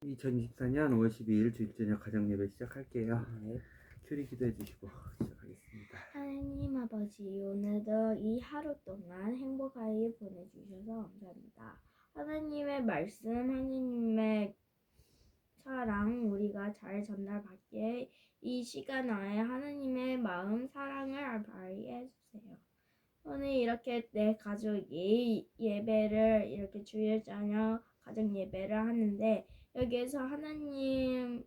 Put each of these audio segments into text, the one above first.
2024년 5월 12일 주일 저녁 가정 예배 시작할게요. 네. 큐리 기도해 주시고 시작하겠습니다. 하나님 아버지, 오늘도 이 하루 동안 행복하게 보내주셔서 감사합니다. 하나님의 말씀, 하나님의 사랑 우리가 잘 전달받게 이 시간 안에 하나님의 마음, 사랑을 알게 해주세요. 오늘 이렇게 내 가족이 예배를 이렇게 주일 저녁 가정 예배를 하는데 여기에서 하나님의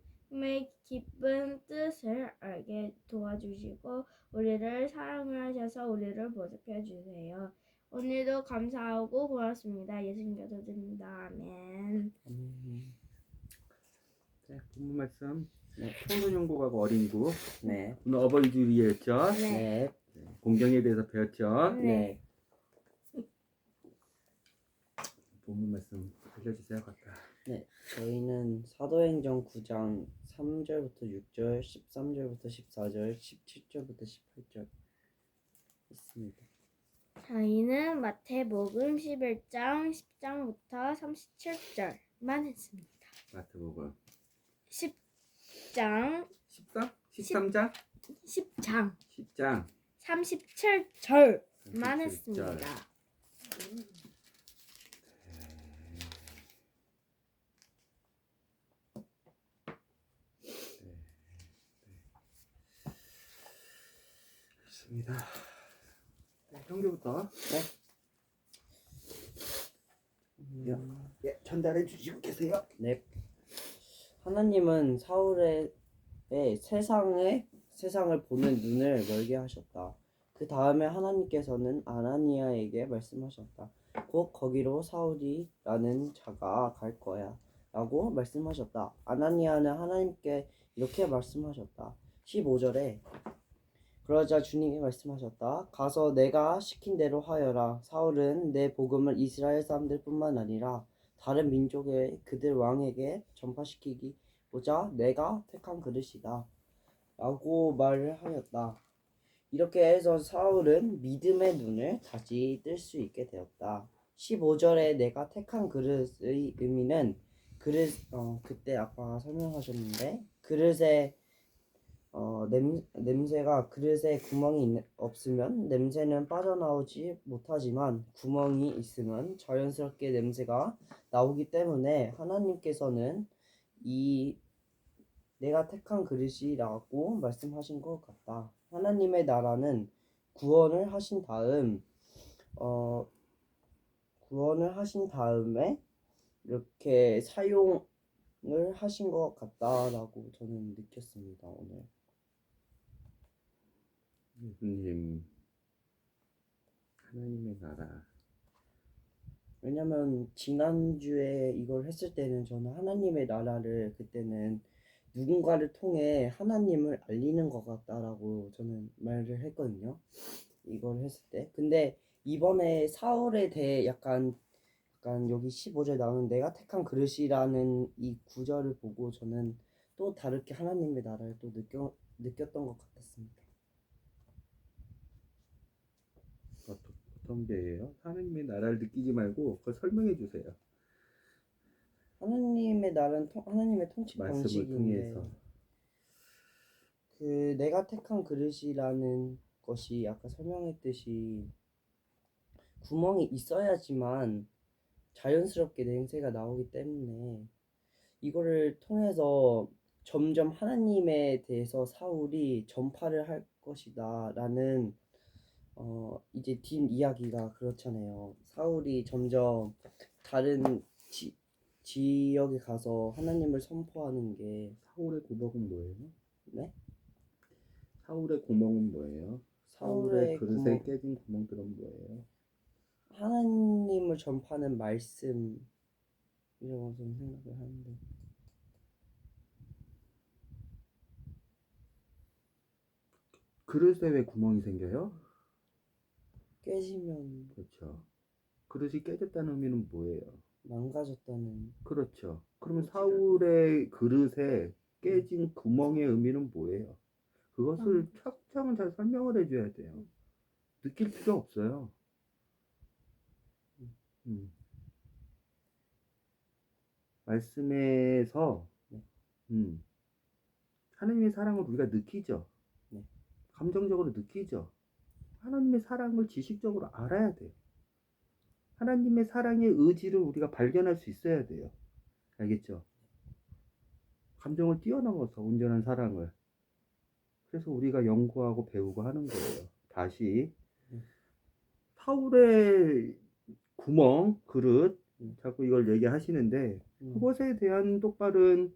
기쁜 뜻을 알게 도와주시고 우리를 사랑을 하셔서 우리를 보존해 주세요. 오늘도 감사하고 고맙습니다. 예수님께서 드립니다. 아멘. 네, 본문 말씀. 네. 청소년국하고 어린이국. 네. 오늘 어버이주일이었죠. 네. 공경에 대해서 배웠죠. 네. 본문 말씀 알려주세요. 같다. 네. 저희는 사도행전 9장 3절부터 6절, 13절부터 14절, 17절부터 18절 있습니다. 저희는 마태복음 11장 10장부터 37절만 했습니다. 마태복음 10장 13장 10장 37절만 37절. 했습니다. 있습니다. 네, 형제부터. 네. 예, 전달해 주시고 계세요. 네. 하나님은 사울의 세상을 보는 눈을 멀게 하셨다. 그 다음에 하나님께서는 아나니아에게 말씀하셨다. 곧 거기로 사울이라는 자가 갈 거야 라고 말씀하셨다. 아나니아는 하나님께 이렇게 말씀하셨다. 15절에 그러자 주님이 말씀하셨다. 가서 내가 시킨 대로 하여라. 사울은 내 복음을 이스라엘 사람들뿐만 아니라 다른 민족의 그들 왕에게 전파시키기보자 내가 택한 그릇이다 라고 말을 하였다. 이렇게 해서 사울은 믿음의 눈을 다시 뜰 수 있게 되었다. 15절에 내가 택한 그릇의 의미는 그때 아까 설명하셨는데 그릇에 냄새가 그릇에 구멍이 없으면 냄새는 빠져나오지 못하지만 구멍이 있으면 자연스럽게 냄새가 나오기 때문에 하나님께서는 이 내가 택한 그릇이라고 말씀하신 것 같다. 하나님의 나라는 구원을 하신 다음에 이렇게 사용을 하신 것 같다라고 저는 느꼈습니다. 오늘. 예수님, 하나님의 나라. 왜냐면 지난주에 이걸 했을 때는 저는 하나님의 나라를 그때는 누군가를 통해 하나님을 알리는 것 같다라고 저는 말을 했거든요. 이걸 했을 때. 근데 이번에 사울에 대해 약간 여기 15절 나오는 내가 택한 그릇이라는 이 구절을 보고 저는 또 다르게 하나님의 나라를 또 느꼈던 것 같았습니다. 어떤 게예요? 하나님의 나라를 느끼지 말고 그걸 설명해 주세요. 하나님의 나라는 하나님의 통치 말씀을 방식인데 통해서. 그 내가 택한 그릇이라는 것이 아까 설명했듯이 구멍이 있어야지만 자연스럽게 냄새가 나오기 때문에 이거를 통해서 점점 하나님에 대해서 사울이 전파를 할 것이다 라는 이제 뒷 이야기가 그렇잖아요. 사울이 점점 다른 지역에 가서 하나님을 선포하는 게 사울의 구멍은 뭐예요? 네? 사울의 구멍은 뭐예요? 사울의 그릇에 깨진 구멍들은 뭐예요? 하나님을 전파하는 말씀이라고 저는 생각을 하는데 그릇에 왜 구멍이 생겨요? 깨지면 그렇죠. 그릇이 깨졌다는 의미는 뭐예요? 망가졌다는. 그렇죠. 그러면 사울의 그릇에 깨진 구멍의 의미는 뭐예요? 그것을 차근차근 잘 설명을 해줘야 돼요. 느낄 필요 없어요. 말씀에서 네. 하나님의 사랑을 우리가 느끼죠. 네. 감정적으로 느끼죠. 하나님의 사랑을 지식적으로 알아야 돼요. 하나님의 사랑의 의지를 우리가 발견할 수 있어야 돼요. 알겠죠? 감정을 뛰어넘어서 온전한 사랑을. 그래서 우리가 연구하고 배우고 하는 거예요. 다시 사울의 구멍, 그릇, 자꾸 이걸 얘기하시는데 그것에 대한 똑바른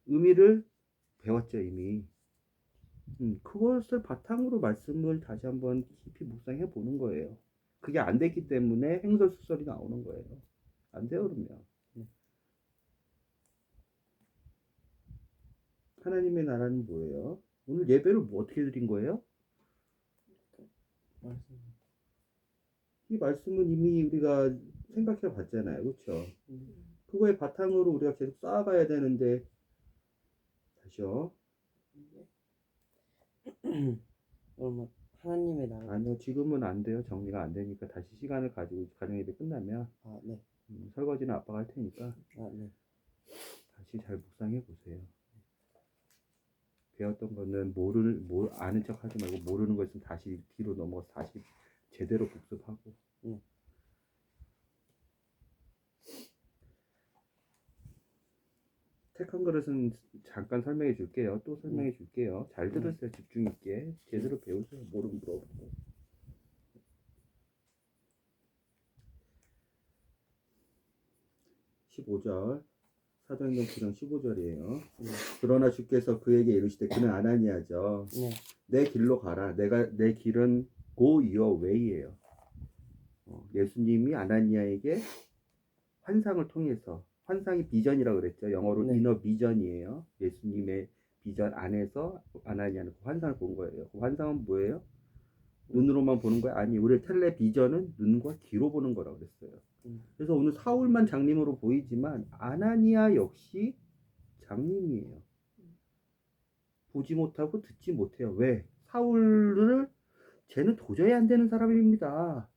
의미를 배웠죠, 이미. 그것을 바탕으로 말씀을 다시 한번 깊이 묵상해 보는 거예요. 그게 안 됐기 때문에 행설수설이 나오는 거예요. 안 돼요, 그러면. 하나님의 나라는 뭐예요? 오늘 예배를 뭐 어떻게 드린 거예요? 이 말씀은 이미 우리가 생각해 봤잖아요. 그렇죠? 그거의 바탕으로 우리가 계속 쌓아가야 되는데 다시요. 그러면 하나님의 나라. 아니요, 지금은 안 돼요. 정리가 안 되니까 다시 시간을 가지고 가정예배 끝나면 아, 네. 설거지는 아빠가 할 테니까 아, 네. 다시 잘 묵상해 보세요. 배웠던 거는 아는 척 하지 말고 모르는 거 있으면 다시 뒤로 넘어가서 다시 제대로 복습하고. 택한 그릇은 잠깐 설명해 줄게요. 또 설명해 줄게요. 잘 들으세요. 집중 있게. 제대로 배우세요. 모르면 물어보고. 사도행전 9장 15절이에요. 그러나 주께서 그에게 이르시되, 그는 아나니아죠. 내 길로 가라. 내 길은 go your way예요. 예수님이 아나니아에게 환상을 통해서, 환상이 비전이라고 그랬죠. 영어로 이너 비전이에요. 예수님의 비전 안에서 아나니아는 그 환상을 본 거예요. 그 환상은 뭐예요? 눈으로만 보는 거야? 아니, 우리 텔레비전은 눈과 귀로 보는 거라고 그랬어요. 그래서 오늘 사울만 장님으로 보이지만 아나니아 역시 장님이에요. 보지 못하고 듣지 못해요. 왜? 사울을 쟤는 도저히 안 되는 사람입니다.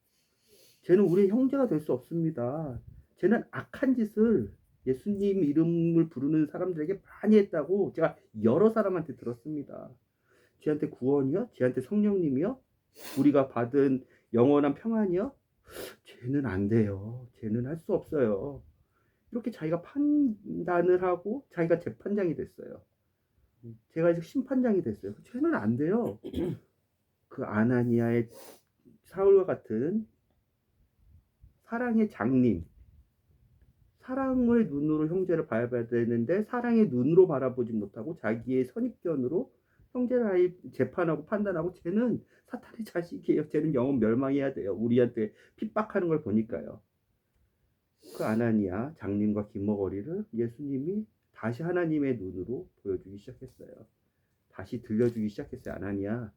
쟤는 우리의 형제가 될 수 없습니다. 쟤는 악한 짓을 예수님 이름을 부르는 사람들에게 많이 했다고 제가 여러 사람한테 들었습니다. 쟤한테 구원이요? 쟤한테 성령님이요? 우리가 받은 영원한 평안이요? 쟤는 안 돼요. 쟤는 할 수 없어요. 이렇게 자기가 판단을 하고 자기가 재판장이 됐어요. 제가 이제 심판장이 됐어요. 쟤는 안 돼요. 그 아나니아의 사울과 같은 사랑의 장님, 사랑의 눈으로 형제를 바라봐야 되는데 사랑의 눈으로 바라보지 못하고 자기의 선입견으로 형제를 재판하고 판단하고 쟤는 사탄의 자식이에요. 쟤는 영원 멸망해야 돼요. 우리한테 핍박하는 걸 보니까요. 그 아나니아 장님과 기머거리를 예수님이 다시 하나님의 눈으로 보여주기 시작했어요. 다시 들려주기 시작했어요. 아나니아,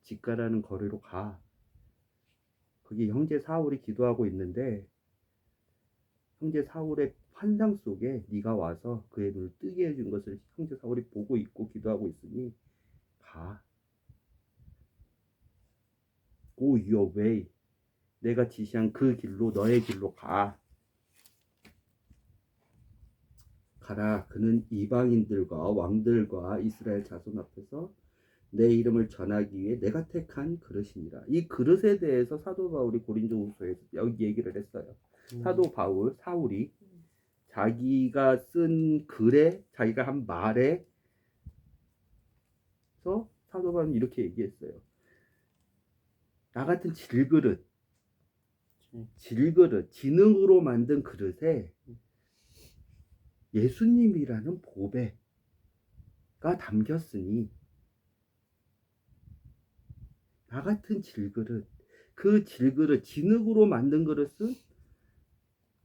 집가라는 거리로 가. 거기 형제 사울이 기도하고 있는데 형제 사울의 환상 속에 네가 와서 그의 눈을 뜨게 해준 것을 형제 사울이 보고 있고 기도하고 있으니 가. Go your way. 내가 지시한 그 길로, 너의 길로 가. 가라. 그는 이방인들과 왕들과 이스라엘 자손 앞에서 내 이름을 전하기 위해 내가 택한 그릇이니라. 이 그릇에 대해서 사도 바울이 고린도후서에서 여기 얘기를 했어요. 사도 바울, 사울이 자기가 쓴 글에, 자기가 한 말에서 사도 바울은 이렇게 얘기했어요. 나 같은 질그릇, 진흙으로 만든 그릇에 예수님이라는 보배가 담겼으니 나 같은 질그릇, 그 질그릇, 진흙으로 만든 그릇은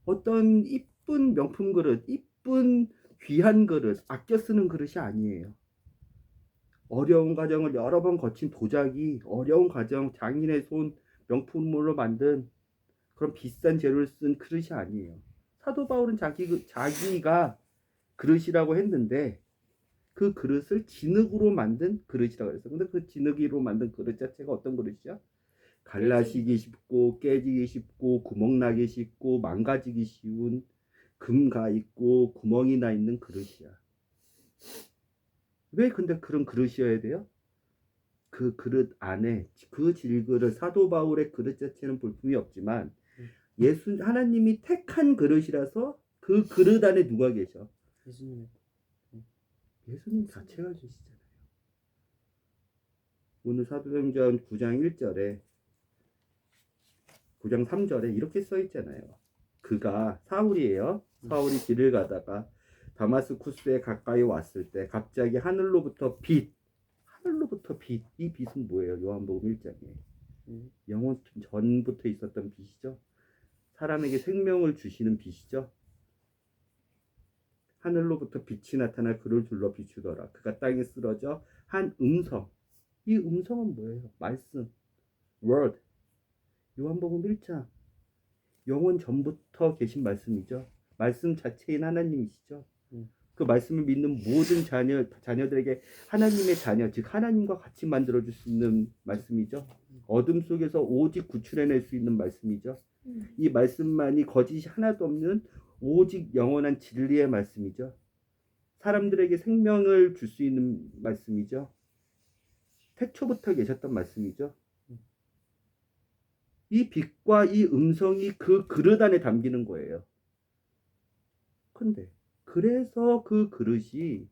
어떤 이쁜 명품 그릇, 이쁜 귀한 그릇, 아껴 쓰는 그릇이 아니에요. 어려운 과정을 여러 번 거친 도자기, 어려운 과정, 장인의 손, 명품으로 만든 그런 비싼 재료를 쓴 그릇이 아니에요. 사도 바울은 자기가 그릇이라고 했는데 그 그릇을 진흙으로 만든 그릇이라고 했어요. 근데 그 진흙으로 만든 그릇 자체가 어떤 그릇이야? 갈라지기 쉽고 깨지기 쉽고 구멍나기 쉽고 망가지기 쉬운 금 가 있고 구멍이 나 있는 그릇이야. 왜 근데 그런 그릇이어야 돼요? 그 그릇 안에 그 질그릇 사도 바울의 그릇 자체는 볼품이 없지만 하나님이 택한 그릇이라서 그 그릇 안에 누가 계셔? 예수님. 예수님 자체가 계시잖아요. 오늘 사도행전 9장 1절에 9장 3절에 이렇게 써 있잖아요. 그가 사울이에요. 사울이 길을 가다가 다마스쿠스에 가까이 왔을 때 갑자기 하늘로부터 빛, 이 빛은 뭐예요? 요한복음 1장에 영원 전부터 있었던 빛이죠. 사람에게 생명을 주시는 빛이죠. 하늘로부터 빛이 나타나 그를 둘러 비추더라. 그가 땅에 쓰러져 한 음성. 이 음성은 뭐예요? 말씀, word. 요한복음 1장. 영원 전부터 계신 말씀이죠. 말씀 자체인 하나님이시죠. 그 말씀을 믿는 모든 자녀들에게 하나님의 자녀, 즉 하나님과 같이 만들어줄 수 있는 말씀이죠. 어둠 속에서 오직 구출해낼 수 있는 말씀이죠. 이 말씀만이 거짓이 하나도 없는 오직 영원한 진리의 말씀이죠. 사람들에게 생명을 줄 수 있는 말씀이죠. 태초부터 계셨던 말씀이죠. 이 빛과 이 음성이 그 그릇 안에 담기는 거예요. 근데 그래서 그 그릇이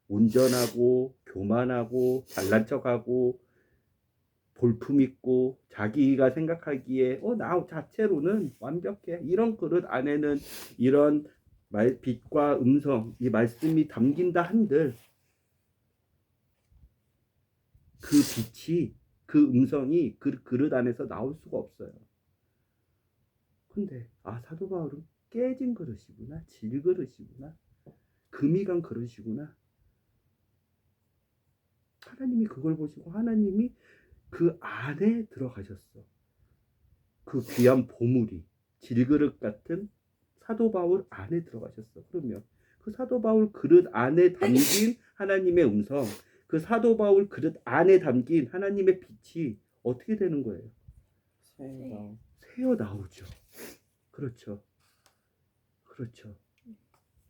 온전하고 교만하고 잘난 척하고 볼품 있고 자기가 생각하기에 나 자체로는 완벽해. 이런 그릇 안에는 이런 빛과 음성, 이 말씀이 담긴다 한들 그 빛이, 그 음성이 그 그릇 안에서 나올 수가 없어요. 근데 사도 바울은 깨진 그릇이구나, 질그릇이구나, 금이 간 그릇이구나. 하나님이 그걸 보시고 하나님이 그 안에 들어가셨어. 그 귀한 보물이 질그릇 같은 사도 바울 안에 들어가셨어. 그러면 그 사도 바울 그릇 안에 담긴 하나님의 음성, 그 사도 바울 그릇 안에 담긴 하나님의 빛이 어떻게 되는 거예요? 새어 나오죠. 그렇죠.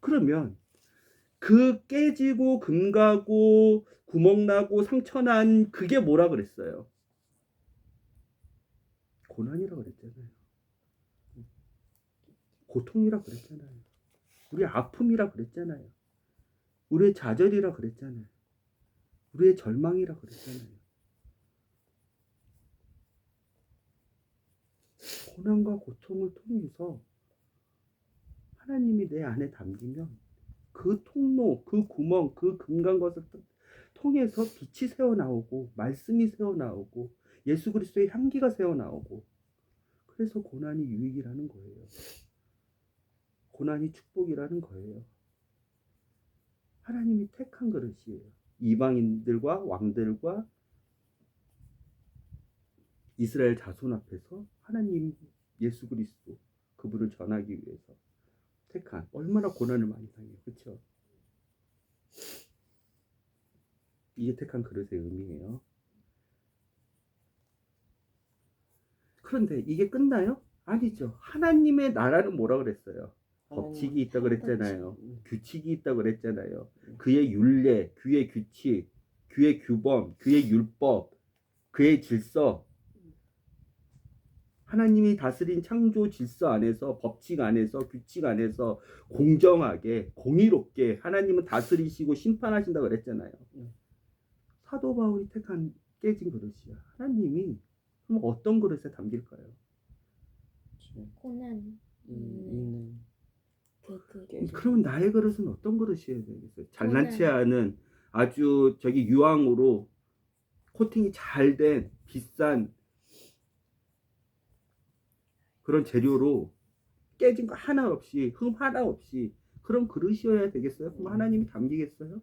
그러면 그 깨지고 금가고 구멍나고 상처난 그게 뭐라 그랬어요? 고난이라 그랬잖아요. 고통이라 그랬잖아요. 우리의 아픔이라 그랬잖아요. 우리의 좌절이라 그랬잖아요. 우리의 절망이라 그랬잖아요. 고난과 고통을 통해서 하나님이 내 안에 담기면 그 통로, 그 구멍, 그 금간 것을 통해서 빛이 새어나오고 말씀이 새어나오고 예수 그리스도의 향기가 새어나오고, 그래서 고난이 유익이라는 거예요. 고난이 축복이라는 거예요. 하나님이 택한 그릇이에요. 이방인들과 왕들과 이스라엘 자손 앞에서 하나님 예수 그리스도 그분을 전하기 위해서 택한, 얼마나 고난을 많이 당해요. 그렇죠? 이게 택한 그릇의 의미예요. 그런데 이게 끝나요? 아니죠. 하나님의 나라는 뭐라 그랬어요? 법칙이 있다 그랬잖아요. 규칙이 있다 그랬잖아요. 그의 율례, 그의 규칙, 그의 규범, 그의 율법, 그의 질서, 하나님이 다스린 창조 질서 안에서, 법칙 안에서, 규칙 안에서 공정하게, 공의롭게 하나님은 다스리시고 심판하신다 그랬잖아요. 사도 바울이 택한 깨진 그릇이야. 하나님이 그럼 어떤 그릇에 담길까요? 고난. 그러면 나의 그릇은 어떤 그릇이어야 되겠어요? 잘난치 않은 아주 유황으로 코팅이 잘 된 비싼 그런 재료로 깨진 거 하나 없이, 흠 하나 없이 그런 그릇이어야 되겠어요? 그럼 하나님이 담기겠어요?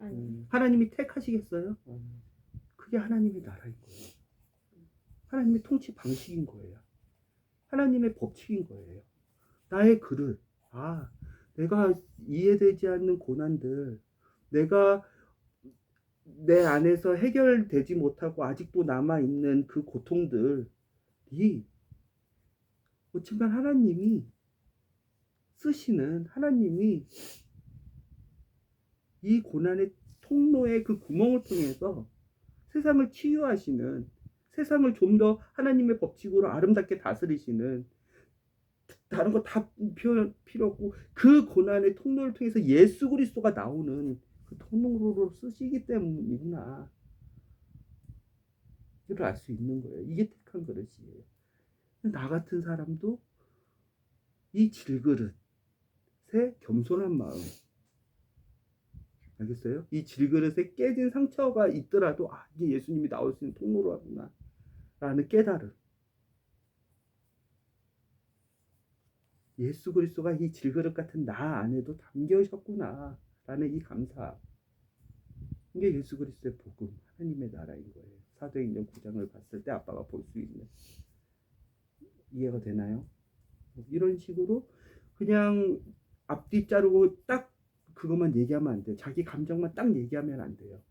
하나님이 택하시겠어요? 그게 하나님의 나라인 거예요. 하나님의 통치 방식인 거예요. 하나님의 법칙인 거예요. 나의 그릇, 내가 이해되지 않는 고난들, 내가 내 안에서 해결되지 못하고 아직도 남아있는 그 고통들이 어쩌면 하나님이 쓰시는 하나님이 이 고난의 통로의 그 구멍을 통해서 세상을 치유하시는, 세상을 좀 더 하나님의 법칙으로 아름답게 다스리시는, 다른 거 다 표현 필요 없고 그 고난의 통로를 통해서 예수 그리스도가 나오는 그 통로로 쓰시기 때문이구나. 이걸 알 수 있는 거예요. 이게 택한 그릇이에요. 나 같은 사람도 이 질그릇에 겸손한 마음, 알겠어요? 이 질그릇에 깨진 상처가 있더라도 이게 예수님이 나올 수 있는 통로로 하구나 라는 깨달음. 예수 그리스도가 이 질그릇 같은 나 안에도 담겨셨구나 라는 이 감사. 이게 예수 그리스도의 복음, 하나님의 나라인 거예요. 사도행전 9장을 봤을 때 아빠가 볼 수 있는. 이해가 되나요? 이런 식으로 그냥 앞뒤 자르고 딱 그것만 얘기하면 안 돼요. 자기 감정만 딱 얘기하면 안 돼요.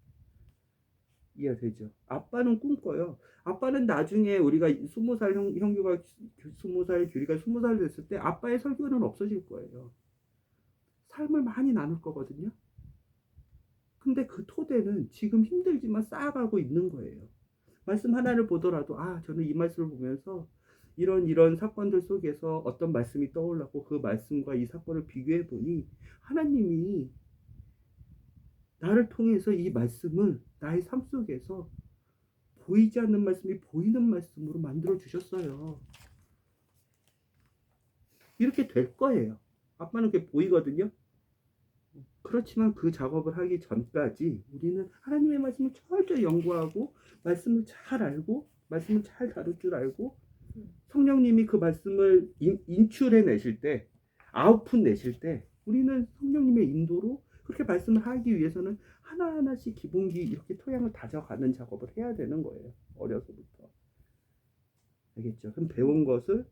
이해가 되죠? 아빠는 꿈꿔요. 아빠는 나중에 우리가 20살 형규가 20살, 규리가 20살 됐을 때 아빠의 설교는 없어질 거예요. 삶을 많이 나눌 거거든요. 근데 그 토대는 지금 힘들지만 쌓아가고 있는 거예요. 말씀 하나를 보더라도 저는 이 말씀을 보면서 이런 사건들 속에서 어떤 말씀이 떠올랐고 그 말씀과 이 사건을 비교해 보니 하나님이 나를 통해서 이 말씀을 나의 삶 속에서 보이지 않는 말씀이 보이는 말씀으로 만들어 주셨어요. 이렇게 될 거예요. 아빠는 그게 보이거든요. 그렇지만 그 작업을 하기 전까지 우리는 하나님의 말씀을 철저히 연구하고 말씀을 잘 알고 말씀을 잘 다룰 줄 알고 성령님이 그 말씀을 인출해 내실 때, 아웃풋 내실 때 우리는 성령님의 인도로 그렇게 말씀을 하기 위해서는 하나하나씩 기본기 이렇게 토양을 다져가는 작업을 해야 되는 거예요. 어려서부터. 알겠죠? 그럼 배운 것을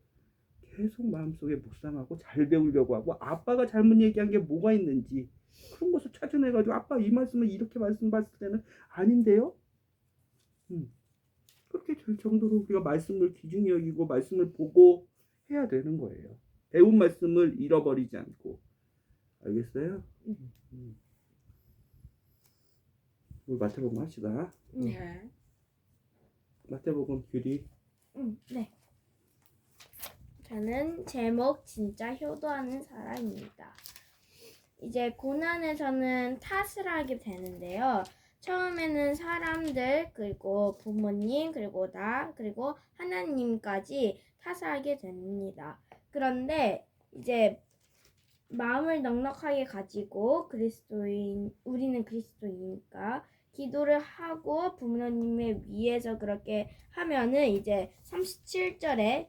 계속 마음속에 묵상하고 잘 배우려고 하고 아빠가 잘못 얘기한 게 뭐가 있는지 그런 것을 찾아내가지고 아빠 이 말씀을 이렇게 말씀봤을 때는 아닌데요? 그렇게 될 정도로 우리가 말씀을 귀중히 여기고 말씀을 보고 해야 되는 거예요. 배운 말씀을 잃어버리지 않고. 알겠어요? 우리 마태복음 합시다. 네. 마태복음 규리. 네. 저는 제목 진짜 효도하는 사람입니다. 이제 고난에서는 탓을 하게 되는데요. 처음에는 사람들, 그리고 부모님, 그리고 나, 그리고 하나님까지 탓하게 됩니다. 그런데 이제 마음을 넉넉하게 가지고 우리는 그리스도이니까 기도를 하고 부모님의 위해서 그렇게 하면은 이제 37절에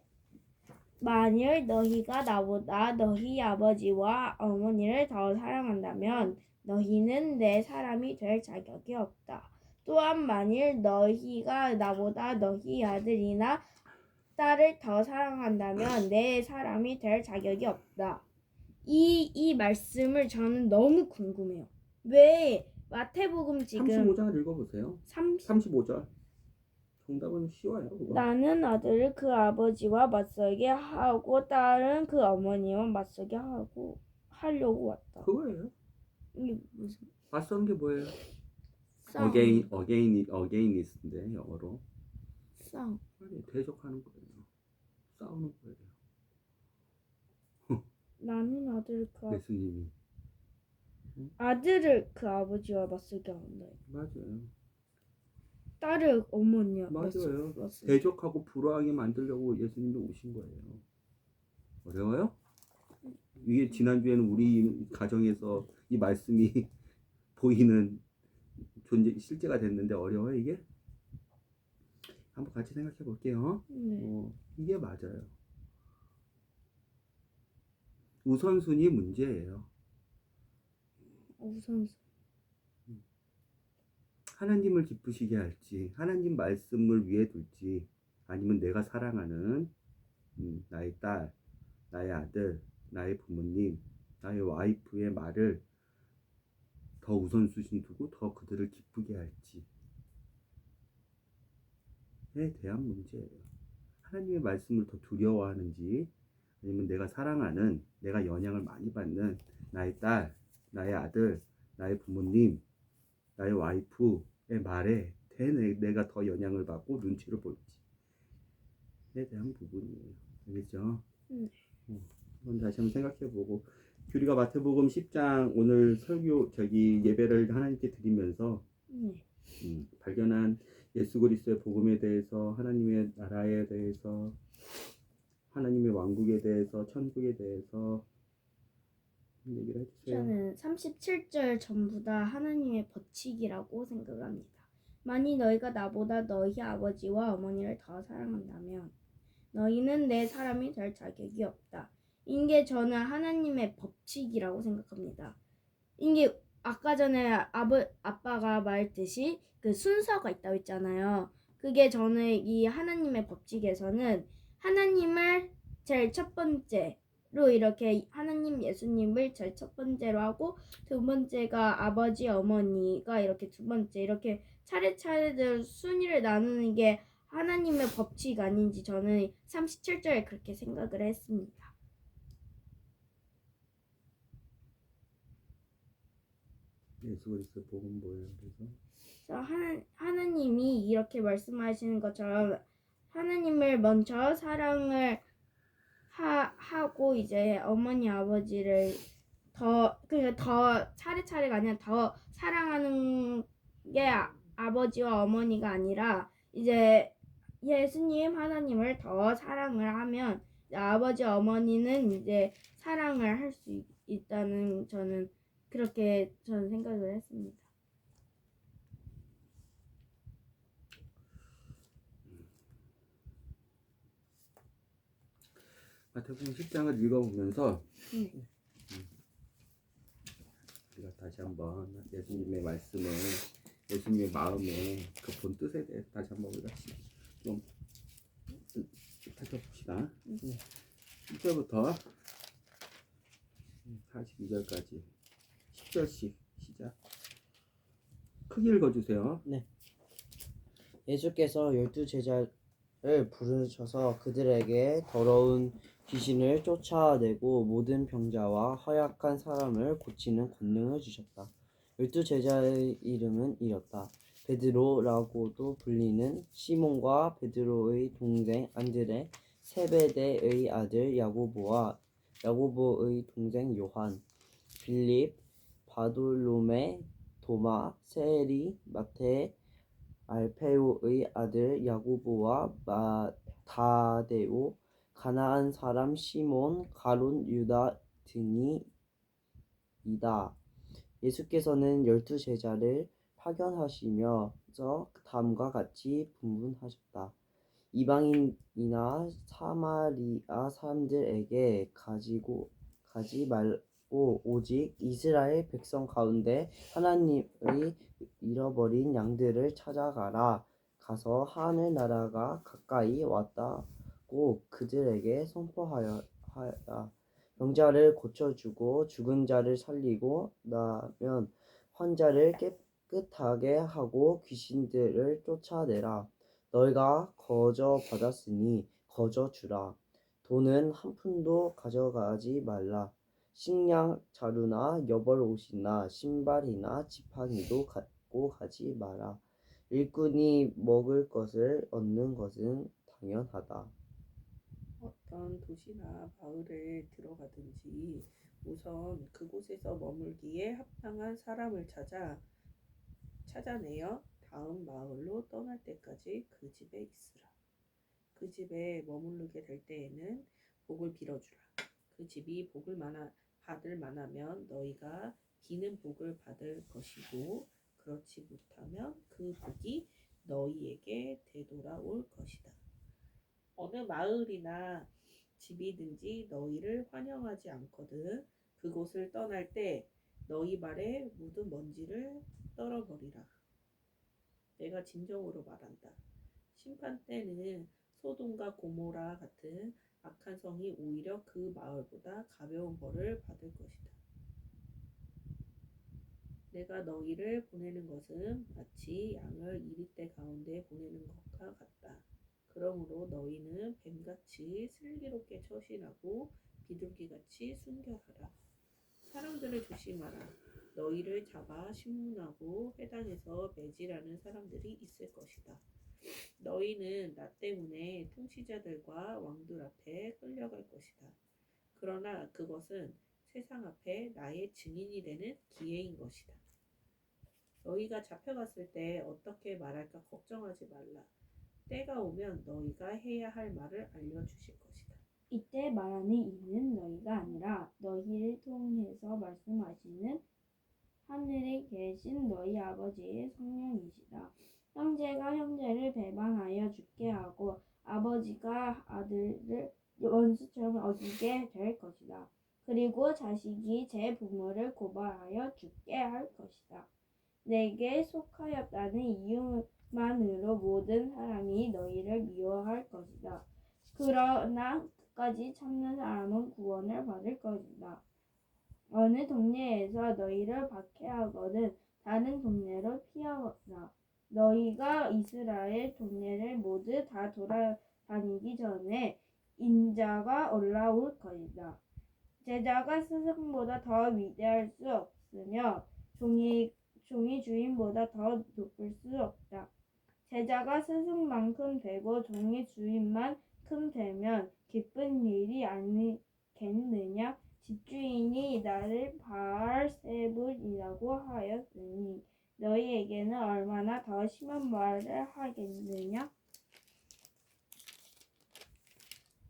만일 너희가 나보다 너희 아버지와 어머니를 더 사랑한다면 너희는 내 사람이 될 자격이 없다. 또한 만일 너희가 나보다 너희 아들이나 딸을 더 사랑한다면 내 사람이 될 자격이 없다. 이 말씀을 저는 너무 궁금해요. 왜 마태복음 지금 35장 읽어보세요. 35절. 정답은 쉬워요. 그거. 나는 아들을 그 아버지와 맞서게 하고 딸은 그 어머니와 맞서게 하려고 왔다. 그거예요. 이게 무슨 맞서는 게 뭐예요? 싸움? against인데 영어로. 싸움. 대적하는 거예요. 싸우는 거예요. 나는 예수님이. 아들을 그 아버지와 맞서게 한다. 맞아요. 딸을 어머니와 맞아요. 맞서. 대적하고 불화하게 만들려고 예수님이 오신 거예요. 어려워요? 이게 지난주에는 우리 가정에서 이 말씀이 보이는 실제가 됐는데 어려워요 이게? 한번 같이 생각해 볼게요. 이게 맞아요. 우선순위 문제예요. 우선순위. 하나님을 기쁘시게 할지, 하나님 말씀을 위해 둘지, 아니면 내가 사랑하는 나의 딸, 나의 아들, 나의 부모님, 나의 와이프의 말을 더 우선순위 두고 더 그들을 기쁘게 할지에 대한 문제예요. 하나님의 말씀을 더 두려워하는지 아니면 내가 사랑하는, 내가 영향을 많이 받는 나의 딸, 나의 아들, 나의 부모님, 나의 와이프의 말에 내가 더 영향을 받고 눈치를 볼지에 대한 부분이에요. 알겠죠? 한번 다시 한번 생각해보고, 규리가 마태복음 10장 오늘 설교 예배를 하나님께 드리면서 발견한 예수 그리스도의 복음에 대해서, 하나님의 나라에 대해서, 하나님의 왕국에 대해서, 천국에 대해서 얘기를 해주세요. 저는 37절 전부 다 하나님의 법칙이라고 생각합니다. 만일 너희가 나보다 너희 아버지와 어머니를 더 사랑한다면 너희는 내 사람이 될 자격이 없다. 이게 저는 하나님의 법칙이라고 생각합니다. 이게 아까 전에 아빠가 말했듯이 그 순서가 있다고 했잖아요. 그게 저는 이 하나님의 법칙에서는 하나님을 제일 첫 번째로 이렇게 하나님 예수님을 제일 첫 번째로 하고 두 번째가 아버지 어머니가 이렇게 두 번째 이렇게 차례차례대로 순위를 나누는 게 하나님의 법칙 아닌지 저는 37절에 그렇게 생각을 했습니다. 예수 그리스도의 복음 뭐예요? 그래서 하나님이 이렇게 말씀하시는 것처럼 하나님을 먼저 사랑을 하고 이제 어머니 아버지를 그러니까 더 차례차례가 아니라 더 사랑하는 게 아버지와 어머니가 아니라 이제 예수님 하나님을 더 사랑을 하면 아버지 어머니는 이제 사랑을 할 수 있다는 저는 그렇게 저는 생각을 했습니다. 마태복음 10장을 읽어보면서 우리가 다시 한번 예수님의 말씀을, 예수님의 마음에 그 본 뜻에 대해서 다시 한번 우리가 좀 살펴봅시다. 1절부터 42절까지 10절씩 시작. 크게 읽어주세요. 예수께서 12제자를 부르셔서 그들에게 더러운 귀신을 쫓아내고 모든 병자와 허약한 사람을 고치는 권능을 주셨다. 12제자의 이름은 이렇다. 베드로라고도 불리는 시몬과 베드로의 동생 안드레, 세베대의 아들 야고보와 야고보의 동생 요한, 빌립, 바돌로메, 도마, 세리, 마태, 알페오의 아들 야고보와 타데오, 가나안 사람 시몬, 가룟 유다 등이다. 예수께서는 12제자를 파견하시면서 다음과 같이 분분하셨다. 이방인이나 사마리아 사람들에게 가지 말고 오직 이스라엘 백성 가운데 하나님의 잃어버린 양들을 찾아가라. 가서 하늘 나라가 가까이 왔다고 그들에게 선포하라. 병자를 고쳐주고 죽은 자를 살리고 나면 환자를 깨끗하게 하고 귀신들을 쫓아내라. 너희가 거저 받았으니 거저 주라. 돈은 한 푼도 가져가지 말라. 식량 자루나 여벌 옷이나 신발이나 지팡이도 갖고 가지 마라. 일꾼이 먹을 것을 얻는 것은 당연하다. 어떤 도시나 마을에 들어가든지 우선 그곳에서 머물기에 합당한 사람을 찾아내어 다음 마을로 떠날 때까지 그 집에 있으라. 그 집에 머무르게 될 때에는 복을 빌어주라. 그 집이 복을 받을 만하면 너희가 기는 복을 받을 것이고 그렇지 못하면 그 복이 너희에게 되돌아올 것이다. 어느 마을이나 집이든지 너희를 환영하지 않거든 그곳을 떠날 때 너희 발에 묻은 먼지를 떨어버리라. 내가 진정으로 말한다. 심판 때는 소돔과 고모라 같은 악한 성이 오히려 그 마을보다 가벼운 벌을 받을 것이다. 내가 너희를 보내는 것은 마치 양을 이리떼 가운데 보내는 것과 같다. 그러므로 너희는 뱀같이 슬기롭게 처신하고 비둘기같이 순결하라. 사람들을 조심하라. 너희를 잡아 신문하고 회당에서 매질하는 사람들이 있을 것이다. 너희는 나 때문에 통치자들과 왕들 앞에 끌려갈 것이다. 그러나 그것은 세상 앞에 나의 증인이 되는 기회인 것이다. 너희가 잡혀갔을 때 어떻게 말할까 걱정하지 말라. 때가 오면 너희가 해야 할 말을 알려주실 것이다. 이때 말하는 이는 너희가 아니라 너희를 통해서 말씀하시는 하늘에 계신 너희 아버지의 성령이시다. 형제가 형제를 배반하여 죽게 하고 아버지가 아들을 원수처럼 어기게 될 것이다. 그리고 자식이 제 부모를 고발하여 죽게 할 것이다. 내게 속하였다는 이유만으로 모든 사람이 너희를 미워할 것이다. 그러나 끝까지 참는 사람은 구원을 받을 것이다. 어느 동네에서 너희를 박해하거든 다른 동네로 피하라. 너희가 이스라엘 동네를 모두 다 돌아다니기 전에 인자가 올라올 것이다. 제자가 스승보다 더 위대할 수 없으며 종이 주인보다 더 높을 수 없다. 제자가 스승만큼 되고 종이 주인만큼 되면 기쁜 일이 아니겠느냐? 집주인이 나를 바알세불이라고 하였으니 너희에게는 얼마나 더 심한 말을 하겠느냐?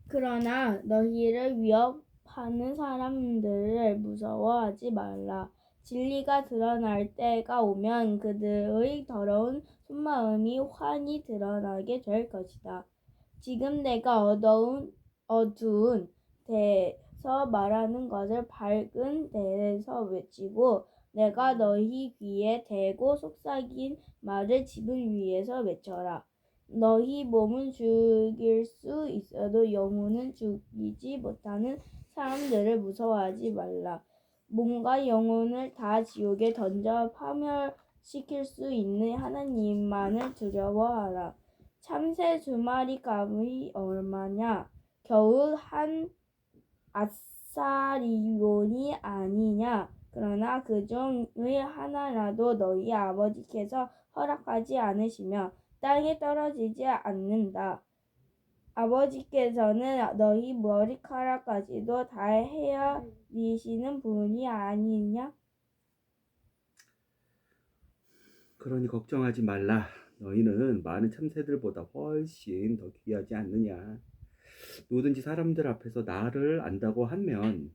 그러나 너희를 위협하는 사람들을 무서워하지 말라. 진리가 드러날 때가 오면 그들의 더러운 속마음이 환히 드러나게 될 것이다. 지금 내가 어두운 데서 말하는 것을 밝은 데에서 외치고 내가 너희 귀에 대고 속삭인 말을 지붕 위에서 외쳐라. 너희 몸은 죽일 수 있어도 영혼은 죽이지 못하는 사람들을 무서워하지 말라. 몸과 영혼을 다 지옥에 던져 파멸시킬 수 있는 하나님만을 두려워하라. 참새 2마리 값이 얼마냐? 겨우 한 아사리온이 아니냐? 그러나 그 중의 하나라도 너희 아버지께서 허락하지 않으시며 땅에 떨어지지 않는다. 아버지께서는 너희 머리카락까지도 다 헤아리시는 분이 아니냐? 그러니 걱정하지 말라. 너희는 많은 참새들보다 훨씬 더 귀하지 않느냐. 누구든지 사람들 앞에서 나를 안다고 하면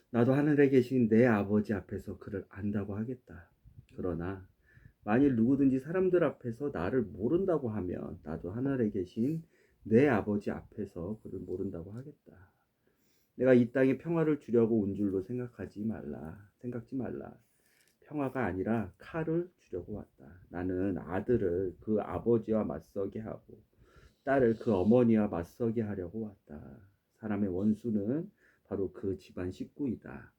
나도 하늘에 계신 내 아버지 앞에서 그를 안다고 하겠다. 그러나 만일 누구든지 사람들 앞에서 나를 모른다고 하면 나도 하늘에 계신 내 아버지 앞에서 그를 모른다고 하겠다. 내가 이 땅에 평화를 주려고 온 줄로 생각지 말라. 평화가 아니라 칼을 주려고 왔다. 나는 아들을 그 아버지와 맞서게 하고 딸을 그 어머니와 맞서게 하려고 왔다. 사람의 원수는 바로 그 집안 식구이다.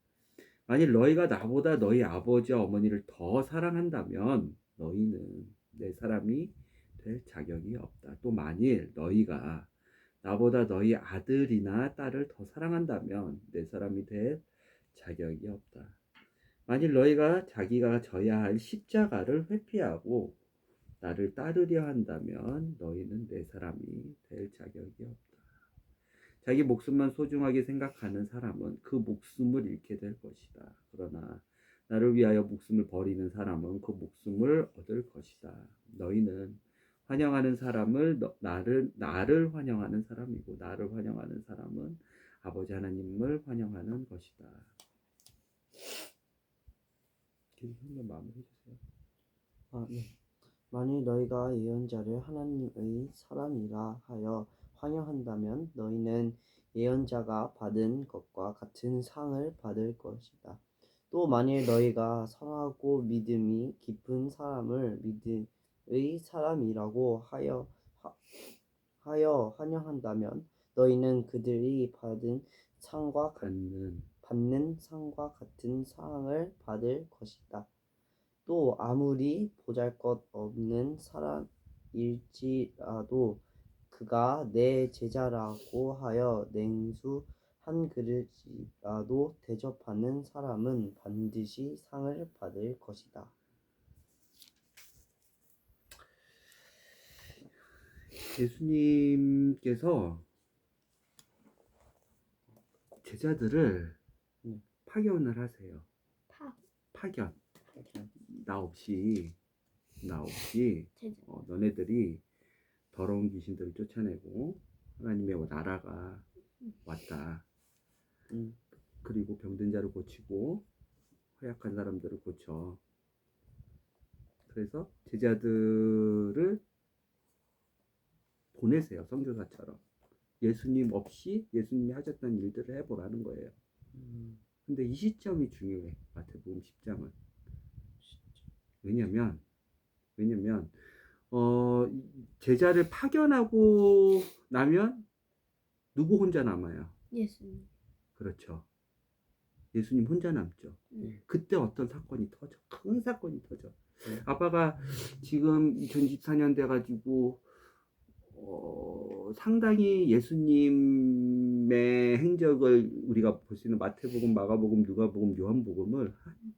만일 너희가 나보다 너희 아버지와 어머니를 더 사랑한다면 너희는 내 사람이 될 자격이 없다. 또 만일 너희가 나보다 너희 아들이나 딸을 더 사랑한다면 내 사람이 될 자격이 없다. 만일 너희가 자기가 져야 할 십자가를 회피하고 나를 따르려 한다면 너희는 내 사람이 될 자격이 없다. 자기 목숨만 소중하게 생각하는 사람은 그 목숨을 잃게 될 것이다. 그러나 나를 위하여 목숨을 버리는 사람은 그 목숨을 얻을 것이다. 너희는 환영하는 사람을 나를 환영하는 사람이고 나를 환영하는 사람은 아버지 하나님을 환영하는 것이다. 김선배 마무리해 주세요. 네. 만일 너희가 예언자를 하나님의 사람이라 하여 환영한다면 너희는 예언자가 받은 것과 같은 상을 받을 것이다. 또 만일 너희가 선하고 믿음이 깊은 사람을 믿음의 사람이라고 하여 환영한다면 너희는 그들이 받는 상과 같은 상을 받을 것이다. 또 아무리 보잘것없는 사람일지라도 그가 내 제자라고 하여 냉수 한 그릇이라도 대접하는 사람은 반드시 상을 받을 것이다. 예수님께서 제자들을 파견을 하세요. 파견. 나 없이 제자. 너네들이 더러운 귀신들을 쫓아내고 하나님의 나라가 왔다. 그리고 병든 자를 고치고 허약한 사람들을 고쳐. 그래서 제자들을 보내세요. 선교사처럼. 예수님 없이 예수님이 하셨던 일들을 해보라는 거예요. 근데 이 시점이 중요해. 마태복음 10장은. 왜냐면 제자를 파견하고 나면 누구 혼자 남아요? 예수님. 그렇죠. 예수님 혼자 남죠. 그때 어떤 사건이 터져. 큰 사건이 터져. 아빠가 지금 2024년 돼가지고 상당히 예수님의 행적을 우리가 볼 수 있는 마태복음, 마가복음, 누가복음, 요한복음을 한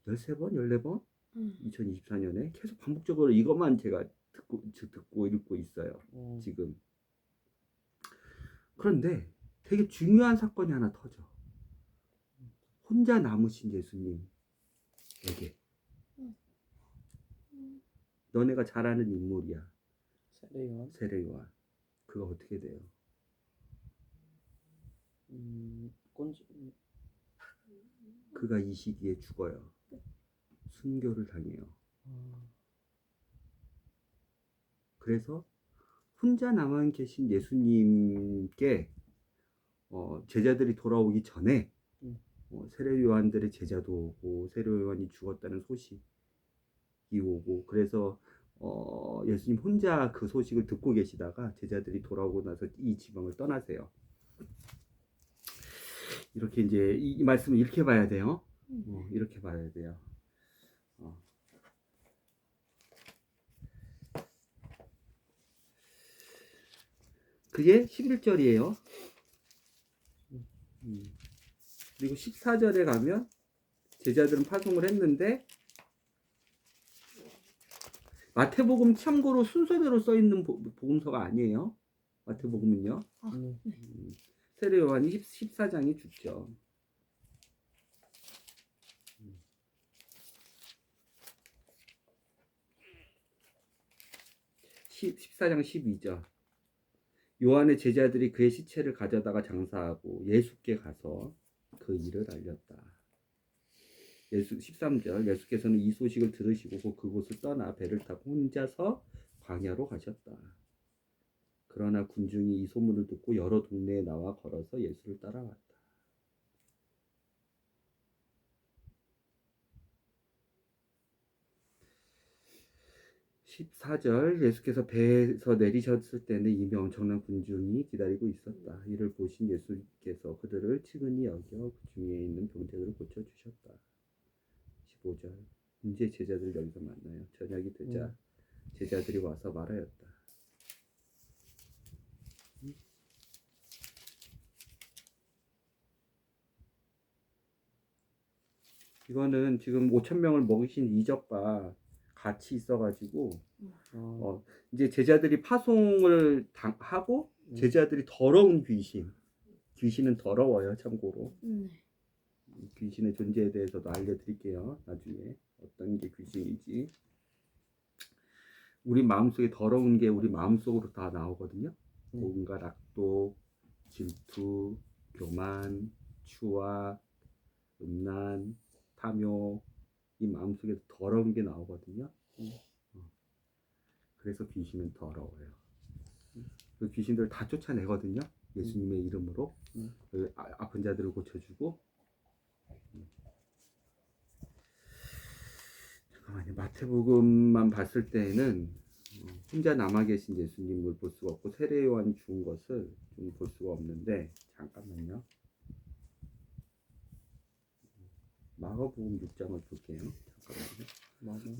13번, 14번? 2024년에 계속 반복적으로 이것만 제가 듣고 읽고 있어요. 지금. 그런데 되게 중요한 사건이 하나 터져. 혼자 남으신 예수님에게. 너네가 잘 아는 인물이야. 세례 요한. 그가 어떻게 돼요? 그가 이 시기에 죽어요. 순교를 당해요. 그래서 혼자 남아 계신 예수님께 제자들이 돌아오기 전에 세례 요한들의 제자도 오고 세례 요한이 죽었다는 소식이 오고 그래서 예수님 혼자 그 소식을 듣고 계시다가 제자들이 돌아오고 나서 이 지방을 떠나세요. 이렇게 이제 이 말씀을 이렇게 봐야 돼요. 이렇게 봐야 돼요. 그게 11절이에요. 그리고 14절에 가면 제자들은 파송을 했는데 마태복음 참고로 순서대로 써 있는 복음서가 아니에요. 마태복음은요. 세례 요한이 14장이 죽죠. 14장 12절. 요한의 제자들이 그의 시체를 가져다가 장사하고 예수께 가서 그 일을 알렸다. 13절. 예수께서는 이 소식을 들으시고 그곳을 떠나 배를 타고 혼자서 광야로 가셨다. 그러나 군중이 이 소문을 듣고 여러 동네에 나와 걸어서 예수를 따라왔다. 14절. 예수께서 배에서 내리셨을 때는 이미 엄청난 군중이 기다리고 있었다. 이를 보신 예수께서 그들을 측은히 여겨 그 중에 있는 병자들을 고쳐주셨다. 15절. 이제 제자들 여기서 만나요. 저녁이 되자 제자들이 와서 말하였다. 이거는 지금 5,000명을 먹이신 이적과 같이 있어가지고 이제 제자들이 파송을 하고 제자들이 더러운 귀신은 더러워요. 참고로 귀신의 존재에 대해서도 알려드릴게요. 나중에 어떤 게 귀신인지. 우리 마음속에 더러운 게 우리 마음속으로 다 나오거든요. 온갖 악독, 질투, 교만, 추악, 음란, 탐욕, 이 마음속에 더러운 게 나오거든요. 그래서 귀신은 더러워요. 그 귀신들을 다 쫓아내거든요. 예수님의 이름으로 아픈 자들을 고쳐주고. 잠깐만요. 마태복음만 봤을 때는 혼자 남아 계신 예수님을 볼 수가 없고 세례 요한이 죽은 것을 좀 볼 수가 없는데 잠깐만요. 마가복음 6장을 볼게요. 잠깐만요.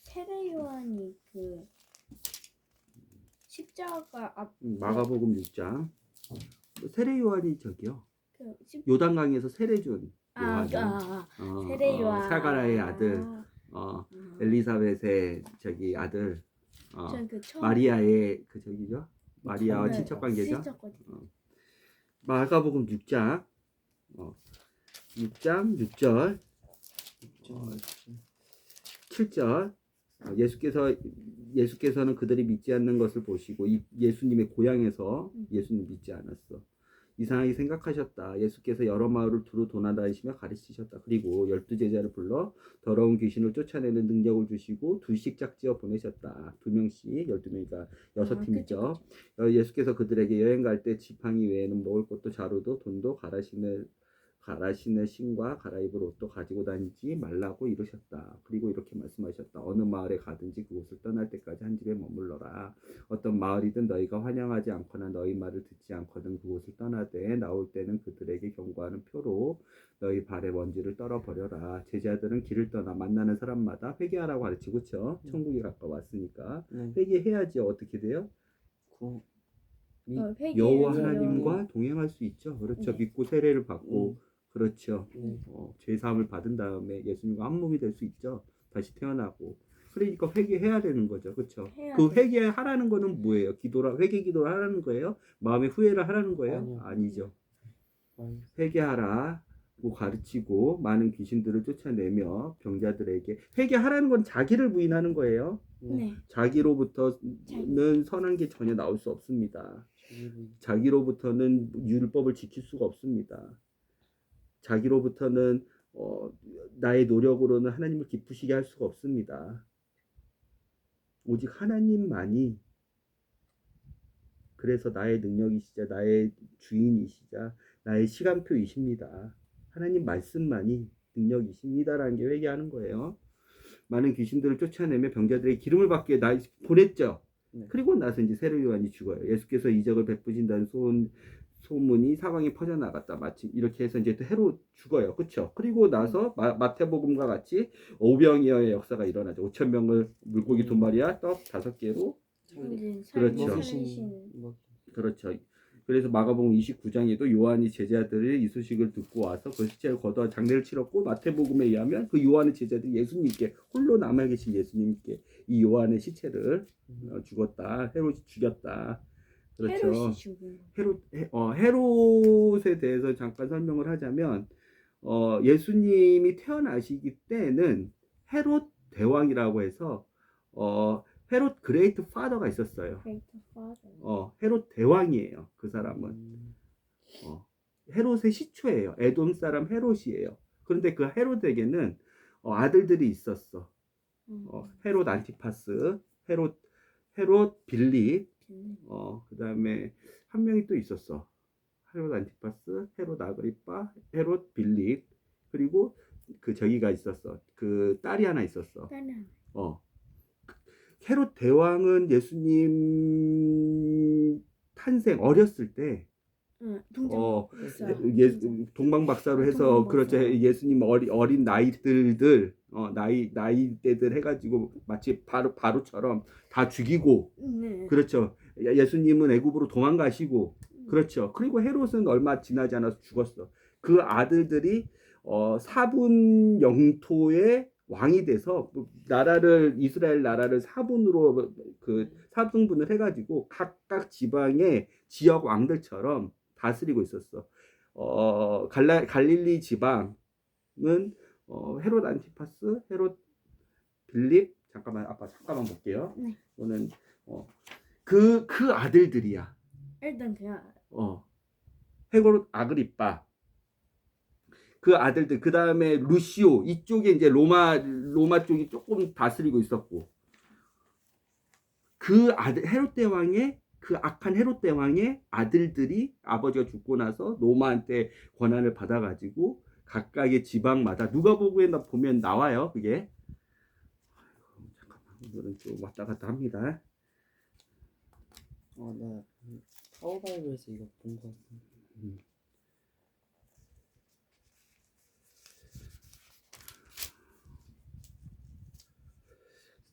세례 요한이 그 세례가 마가복음 6장. 세례 요한이 저기요. 그 요단강에서 세례 준 아, 요한이. 세례 요한. 사가라의 아들. 엘리사벳의 저기 아들. 전그 처음 마리아의 그 저기죠. 마리아와 네, 친척 관계죠. 씻었거든요. 마가복음 6장. 6장 6절. 7절. 예수께서는 그들이 믿지 않는 것을 보시고 예수님의 고향에서 예수님 믿지 않았어. 이상하게 생각하셨다. 예수께서 여러 마을을 두루 도나다니시며 가르치셨다. 그리고 12제자를 불러 더러운 귀신을 쫓아내는 능력을 주시고 2씩 짝지어 보내셨다. 2명씩 12명이니까 6팀이죠. 예수께서 그들에게 여행 갈 때 지팡이 외에는 먹을 것도 자루도 돈도 갈아신을 신과 갈아입을 옷도 가지고 다니지 말라고 이르셨다. 그리고 이렇게 말씀하셨다. 어느 마을에 가든지 그곳을 떠날 때까지 한 집에 머물러라. 어떤 마을이든 너희가 환영하지 않거나 너희 말을 듣지 않거든 그곳을 떠나되 나올 때는 그들에게 경고하는 표로 너희 발에 먼지를 떨어버려라. 제자들은 길을 떠나 만나는 사람마다 회개하라고 가르치고 그렇죠? 천국이 가까웠으니까 회개해야지. 어떻게 돼요? 여호와 하나님과 동행할 수 있죠. 그렇죠. 네. 믿고 세례를 받고 그렇죠. 네. 죄사함을 받은 다음에 예수님과 한 몸이 될 수 있죠. 다시 태어나고. 그러니까 회개해야 되는 거죠. 그렇죠. 그 회개하라는 거는 뭐예요? 회개 기도를 하라는 거예요? 마음의 후회를 하라는 거예요? 아니죠. 회개하라고 가르치고 많은 귀신들을 쫓아내며 병자들에게 회개하라는 건 자기를 부인하는 거예요. 네. 자기로부터는 선한 게 전혀 나올 수 없습니다. 자기로부터는 율법을 지킬 수가 없습니다. 자기로부터는 나의 노력으로는 하나님을 기쁘시게 할 수가 없습니다. 오직 하나님만이 그래서 나의 능력이시자 나의 주인이시자 나의 시간표이십니다. 하나님 말씀만이 능력이십니다라는 게 회개하는 거예요. 많은 귀신들을 쫓아내며 병자들의 기름을 받게 보냈죠. 그리고 나서 이제 세례 요한이 죽어요. 예수께서 이적을 베푸신다는 소문이 사방에 퍼져나갔다. 마치 이렇게 해서 이제 또 해로 죽어요. 그렇죠? 그리고 나서 마태복음과 같이 오병이어의 역사가 일어나죠. 5천 명을 물고기 2마리와 떡 5개로 그렇죠. 그렇죠. 그래서 마가복음 29장에도 요한이 제자들의 이소식을 듣고 와서 그 시체를 걷어 장례를 치렀고 마태복음에 의하면 그 요한의 제자들이 예수님께 홀로 남아 계신 예수님께 이 요한의 시체를 죽었다. 헤롯이 죽였다. 그렇죠. 헤롯에 대해서 잠깐 설명을 하자면 예수님이 태어나시기 때는 헤롯 대왕이라고 해서 헤롯 그레이트 파더가 있었어요. 헤롯 대왕이에요. 그 사람은 헤롯의 시초예요. 에돔 사람 헤롯이에요. 그런데 그 헤롯에게는 아들들이 있었어. 헤롯 안티파스, 헤롯 빌립, 그 다음에 한 명이 또 있었어. 헤롯 안티파스, 헤롯 아그리파, 헤롯 빌립, 그리고 그 저기가 있었어. 그 딸이 하나 있었어. 헤롯 대왕은 예수님 탄생 어렸을 때 동방박사로 해서 그렇죠. 예수님 어린 나이대들 해가지고 마치 바로처럼 다 죽이고 그렇죠. 예수님은 애굽으로 도망가시고 그렇죠. 그리고 헤롯은 얼마 지나지 않아서 죽었어. 그 아들들이 사분 영토의 왕이 돼서 이스라엘 나라를 사분으로 그 사등분을 해가지고 각각 지방의 지역 왕들처럼 다스리고 있었어. 갈릴리 지방은 헤롯 안티파스, 헤롯 빌립 잠깐만 볼게요. 이거는 그 아들들이야. 일단 그냥 헤롯 아그리파 그 아들들 그 다음에 루시오 이쪽에 이제 로마 쪽이 조금 다스리고 있었고 그 아들 헤롯 대왕의 그 악한 헤롯 대왕의 아들들이 아버지가 죽고 나서 로마한테 권한을 받아가지고 각각의 지방마다 누가복음에 보면 나와요. 그게 잠깐만 오늘은 좀 왔다 갔다 합니다. 나 파워바이브에서 이거 본 거 같은데.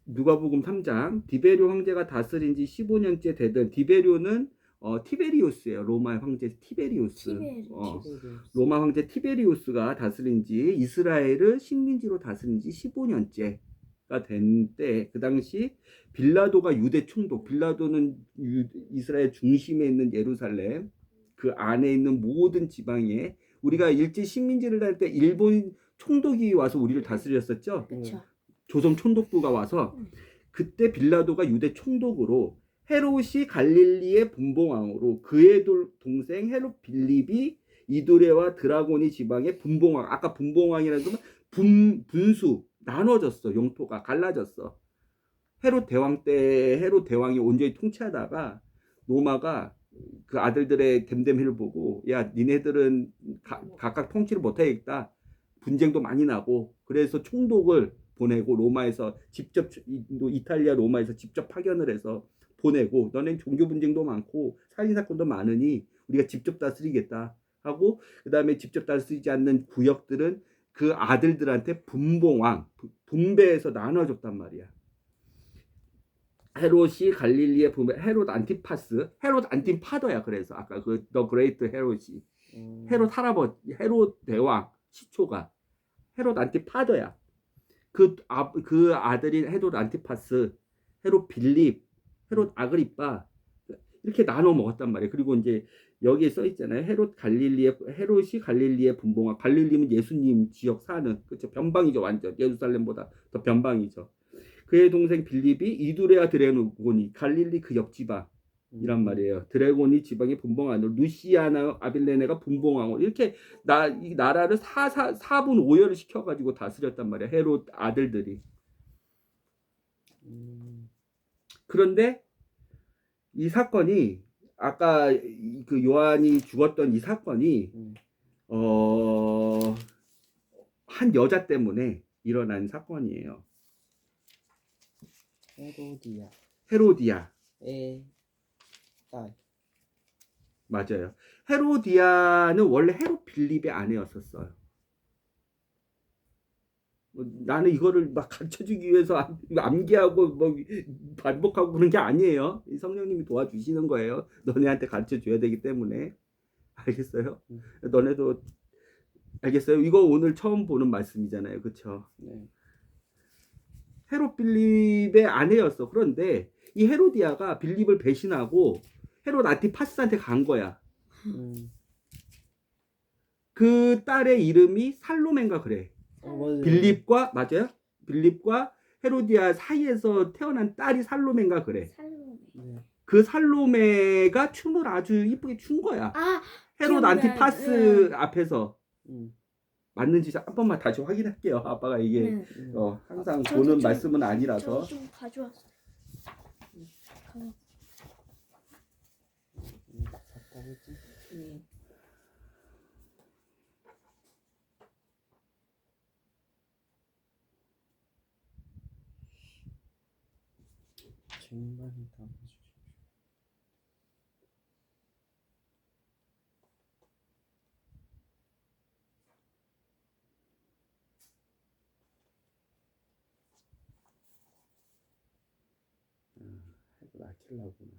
누가복음 3장 디베리오 황제가 다스린 지 15년째 되던 디베리오는 티베리우스예요. 로마 황제 티베리우스. 로마 황제 티베리우스가 다스린 지 이스라엘을 식민지로 다스린 지 15년째가 된 때 그 당시 빌라도가 유대 총독. 빌라도는 이스라엘 중심에 있는 예루살렘 그 안에 있는 모든 지방에 우리가 일제 식민지를 할 때 일본 총독이 와서 우리를 다스렸었죠. 그쵸. 조선 총독부가 와서 그때 빌라도가 유대 총독으로 헤롯이 갈릴리의 분봉왕으로 그의 동생 헤롯 빌립이 이두레와 드라고니 지방의 분봉왕. 아까 분봉왕이라는 건 분수 나눠졌어. 영토가 갈라졌어. 헤롯 대왕 때 헤롯 대왕이 온전히 통치하다가 로마가 그 아들들의 됨됨이를 보고 야 니네들은 각각 통치를 못하겠다. 분쟁도 많이 나고 그래서 총독을 보내고 로마에서 직접 이탈리아 로마에서 직접 파견을 해서 보내고 너네 종교 분쟁도 많고 살인 사건도 많으니 우리가 직접 다스리겠다 하고 그 다음에 직접 다스리지 않는 구역들은 그 아들들한테 분봉왕 분배해서 나눠줬단 말이야. 헤롯이 갈릴리의 분배 헤롯 안티파스 헤롯 안티파더야. 그래서 아까 그 더 그레이트 헤롯이 헤롯 할아버지 헤롯 대왕 시초가 헤롯 안티파더야. 그 아들인 헤롯 안티파스, 헤롯 빌립, 헤롯 아그리빠 이렇게 나눠 먹었단 말이에요. 그리고 이제 여기에 써 있잖아요. 헤롯이 갈릴리의 분봉왕. 갈릴리는 예수님 지역 사는 그렇죠. 변방이죠. 완전 예루살렘보다 더 변방이죠. 그의 동생 빌립이 이두레아 드레고니 갈릴리 그 옆지방 이란 말이에요. 드래곤이 지방의 분봉왕으로 루시아나 아빌레네가 분봉왕으로 이렇게 이 나라를 4분 5열을 시켜가지고 다스렸단 말이에요. 헤롯 아들들이. 그런데 이 사건이 아까 그 요한이 죽었던 이 사건이 한 여자 때문에 일어난 사건이에요. 헤로디아의 딸. 맞아요. 헤로디아는 원래 헤롯 빌립의 아내였었어요. 나는 이거를 막 가르쳐주기 위해서 암기하고 뭐 반복하고 그런 게 아니에요. 성령님이 도와주시는 거예요. 너네한테 가르쳐줘야 되기 때문에. 알겠어요? 너네도 알겠어요? 이거 오늘 처음 보는 말씀이잖아요. 그쵸? 네. 헤롯 빌립의 아내였어. 그런데 이 헤로디아가 빌립을 배신하고 헤롯 안티파스한테 간 거야. 그 딸의 이름이 살로멘가 그래. 빌립과 맞아요? 빌립과 헤로디아 사이에서 태어난 딸이 살로멘가 그래. 살로메. 그 살로메가 춤을 아주 이쁘게 춘 거야. 헤롯 기억나요. 안티파스 앞에서. 맞는지 한 번만 다시 확인할게요. 아빠가 이게 항상 보는 말씀은 아니라서. 저 좀 가져왔어요. 정말 담아주십시오. 아킬라구나.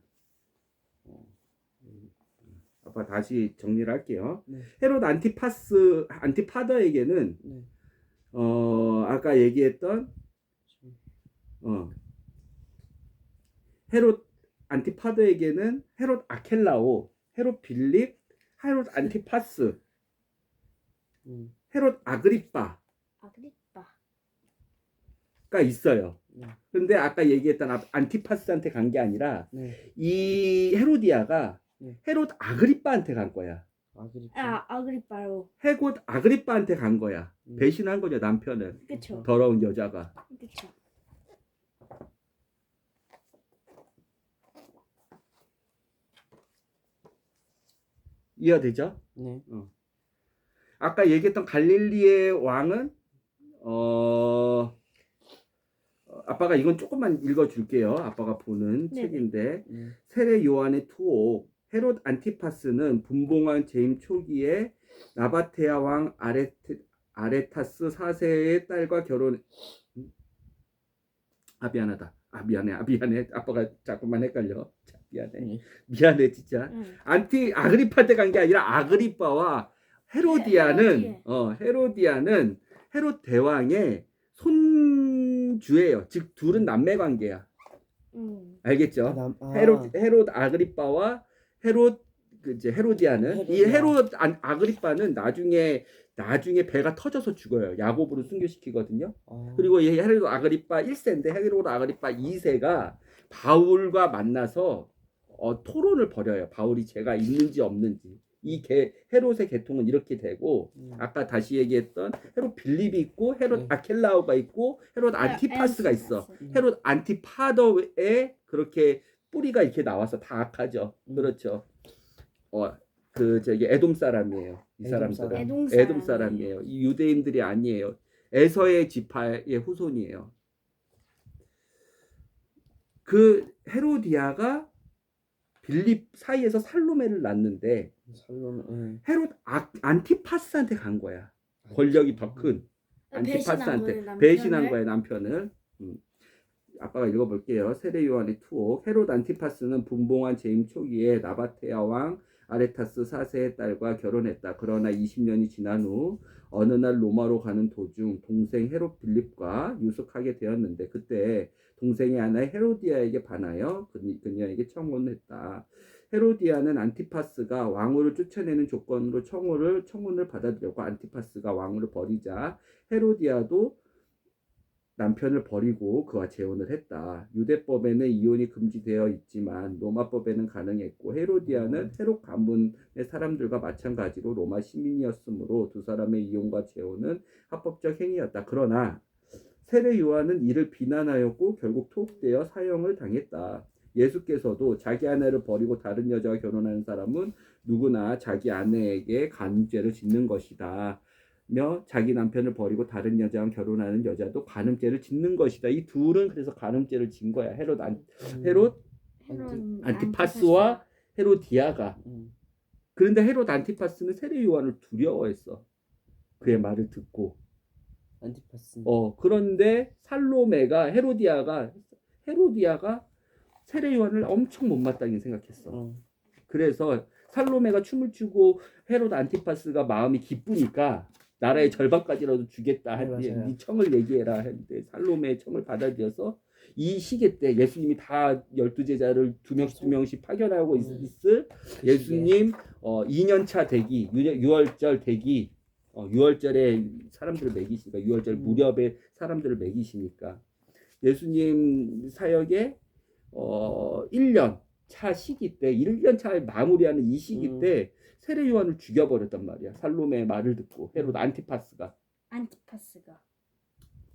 아빠 다시 정리를 할게요. 네. 헤롯 안티파더에게는 네. 아까 얘기했던 헤롯 안티파더에게는 헤롯 아켈라오, 헤롯 빌립, 헤롯 안티파스, 헤롯 아그리빠가 있어요. 근데 아까 얘기했던 안티파스한테 간 게 아니라 이 헤로디아가 헤롯 아그리빠한테 간 거야. 아그리빠로. 헤롯 아그리빠한테 간 거야. 배신한 거죠, 남편을. 그쵸. 더러운 여자가. 그쵸. 이해되죠? 네. 아까 얘기했던 갈릴리의 왕은 아빠가 이건 조금만 읽어줄게요. 아빠가 보는 책인데 세례 요한의 투옥 헤롯 안티파스는 분봉왕 재임 초기에 나바테아 왕 아레타스 4세의 딸과 아 미안하다. 아 미안해. 아 미안해. 아빠가 자꾸만 헷갈려. 자, 미안해. 응. 미안해 진짜. 응. 안티 아그리파 때 간 게 아니라 아그리빠와 헤로디아는 헤로디아는 헤롯 대왕의 손주예요. 즉 둘은 남매 관계야. 알겠죠? 헤롯 아그리빠와 헤롯 그 이제 헤로디아는 이 헤롯 아그리빠는 나중에 배가 터져서 죽어요. 야곱으로 순교시키거든요. 그리고 이 헤롯 아그리빠 1세인데 헤롯 아그리빠 2세가 바울과 만나서 토론을 벌여요. 바울이 죄가 있는지 없는지. 헤롯의 계통은 이렇게 되고 아까 다시 얘기했던 헤롯 빌립이 있고 헤롯 아켈라오가 있고 헤롯 안티파스가 있어. 헤롯 안티파더의 그렇게 뿌리가 이렇게 나와서 다 악하죠. 그렇죠. 그 저기 에돔 사람이에요. 이 사람들은 에돔 사람이에요. 이 유대인들이 아니에요. 에서의 지파의 후손이에요. 그 헤로디아가 빌립 사이에서 살로메를 낳는데 헤롯 안티파스한테 간 거야. 권력이 더 큰 안티파스한테 배신한 거야 남편을. 아빠가 읽어볼게요. 세례 요한의 투옥. 헤롯 안티파스는 분봉한 재임 초기에 나바테아 왕 아레타스 4세의 딸과 결혼했다. 그러나 20년이 지난 후 어느 날 로마로 가는 도중 동생 헤롯 빌립과 유숙하게 되었는데 그때 동생의 아내 헤로디아에게 반하여 그녀에게 청혼했다. 헤로디아는 안티파스가 왕후를 쫓아내는 조건으로 청혼을 받아들였고 안티파스가 왕후를 버리자 헤로디아도 남편을 버리고 그와 재혼을 했다. 유대법에는 이혼이 금지되어 있지만 로마법에는 가능했고 헤로디아는 헤롯 가문의 사람들과 마찬가지로 로마 시민이었으므로 두 사람의 이혼과 재혼은 합법적 행위였다. 그러나 세례 요한은 이를 비난하였고 결국 투옥되어 사형을 당했다. 예수께서도 자기 아내를 버리고 다른 여자와 결혼하는 사람은 누구나 자기 아내에게 간음죄를 짓는 것이다. 며 자기 남편을 버리고 다른 여자와 결혼하는 여자도 간음죄를 짓는 것이다. 이 둘은 그래서 간음죄를 진 거야. 헤롯 안티파스와 헤로디아가. 그런데 헤롯 안티파스는 세례 요한을 두려워했어. 그의 말을 듣고. 안티파스. 그런데 살로메가 헤로디아가 세례 요한을 엄청 못마땅히 생각했어. 그래서 살로메가 춤을 추고 헤롯 안티파스가 마음이 기쁘니까 나라의 절반까지라도 주겠다. 네 청을 얘기해라 했는데 살로메의 청을 받아들여서 이 시기 때 예수님이 다 12제자를 두 명씩 파견하고 있을 예수님 2년차 대기 6월절 대기 6월절에 사람들을 먹이시니까 6월절 무렵에 사람들을 먹이시니까 예수님 사역에 1년 차 시기 때 1년 차에 마무리하는 이 시기 때 세례 요한을 죽여버렸단 말이야. 살로메의 말을 듣고 헤롯 안티파스가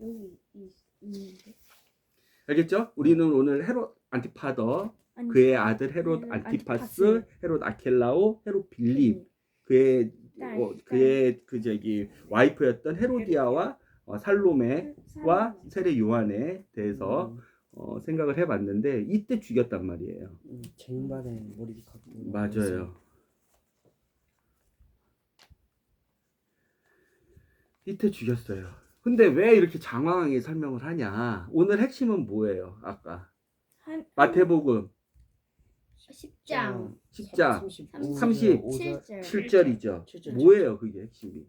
여기 있는데. 알겠죠? 우리는 오늘 헤롯 안티파더 그의 아들 헤롯 안티파스, 헤롯 아켈라오, 헤롯 빌립 그의 그 저기 와이프였던 헤로디아와 살로메와 세례 요한에 대해서 생각을 해봤는데 이때 죽였단 말이에요. 쟁반에 머리 갖고. 맞아요. 이때 죽였어요. 근데 왜 이렇게 장황하게 설명을 하냐? 오늘 핵심은 뭐예요? 아까 마태복음 10장 37절이죠. 뭐예요 그게 핵심이?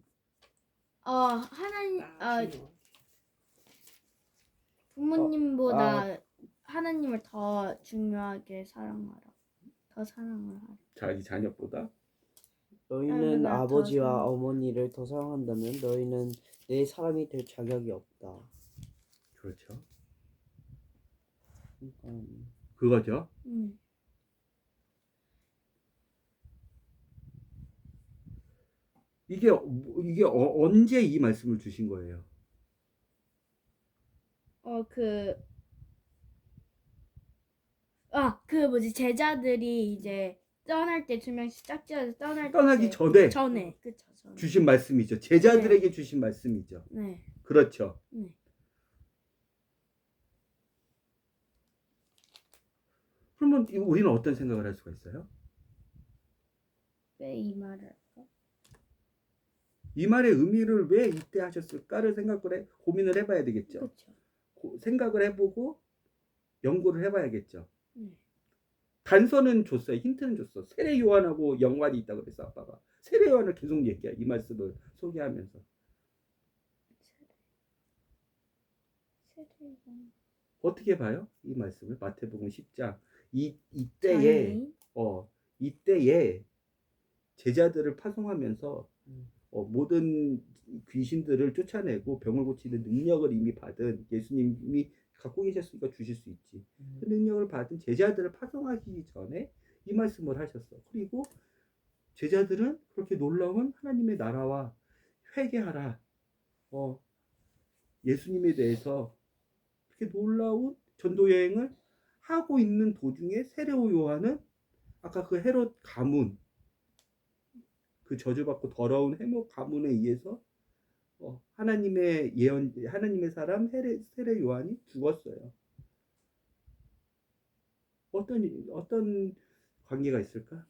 하나님 부모님보다 하나님을 더 중요하게 사랑하라. 더 사랑을 하라. 자기 자녀보다? 너희는 아버지와 어머니를 더 사랑한다면 너희는 내 사람이 될 자격이 없다. 그렇죠. 그거죠. 이게 언제 이 말씀을 주신 거예요? 제자들이 이제 떠날 때 2명씩 짝지어서 떠나기 전에 그쵸, 전에 주신 말씀이죠. 제자들에게 주신 말씀이죠. 네. 그렇죠. 네. 그러면 우리는 어떤 생각을 할 수가 있어요? 왜 이 말을 할까? 이 말의 의미를 왜 이때 하셨을까를 고민을 해봐야 되겠죠. 그렇죠. 생각을 해보고 연구를 해봐야겠죠. 네. 단서는 줬어요. 힌트는 줬어. 세례 요한하고 연관이 있다 그랬어 아빠가. 세례 요한을 계속 얘기해. 이 말씀을 소개하면서. 세례요한. 어떻게 봐요? 이 말씀을 마태복음 10장 이때에 장애인. 이때에 제자들을 파송하면서 음. 모든 귀신들을 쫓아내고 병을 고치는 능력을 이미 받은 예수님이 갖고 계셨으니까 주실 수 있지. 그 능력을 받은 제자들을 파송하기 전에 이 말씀을 하셨어. 그리고 제자들은 그렇게 놀라운 하나님의 나라와 회개하라. 예수님에 대해서 그렇게 놀라운 전도 여행을 하고 있는 도중에 세례오 요한은 아까 그 헤롯 가문, 그 저주받고 더러운 헤롯 가문에 의해서 하나님의 예언, 하나님의 사람 세례 요한이 죽었어요. 어떤 관계가 있을까?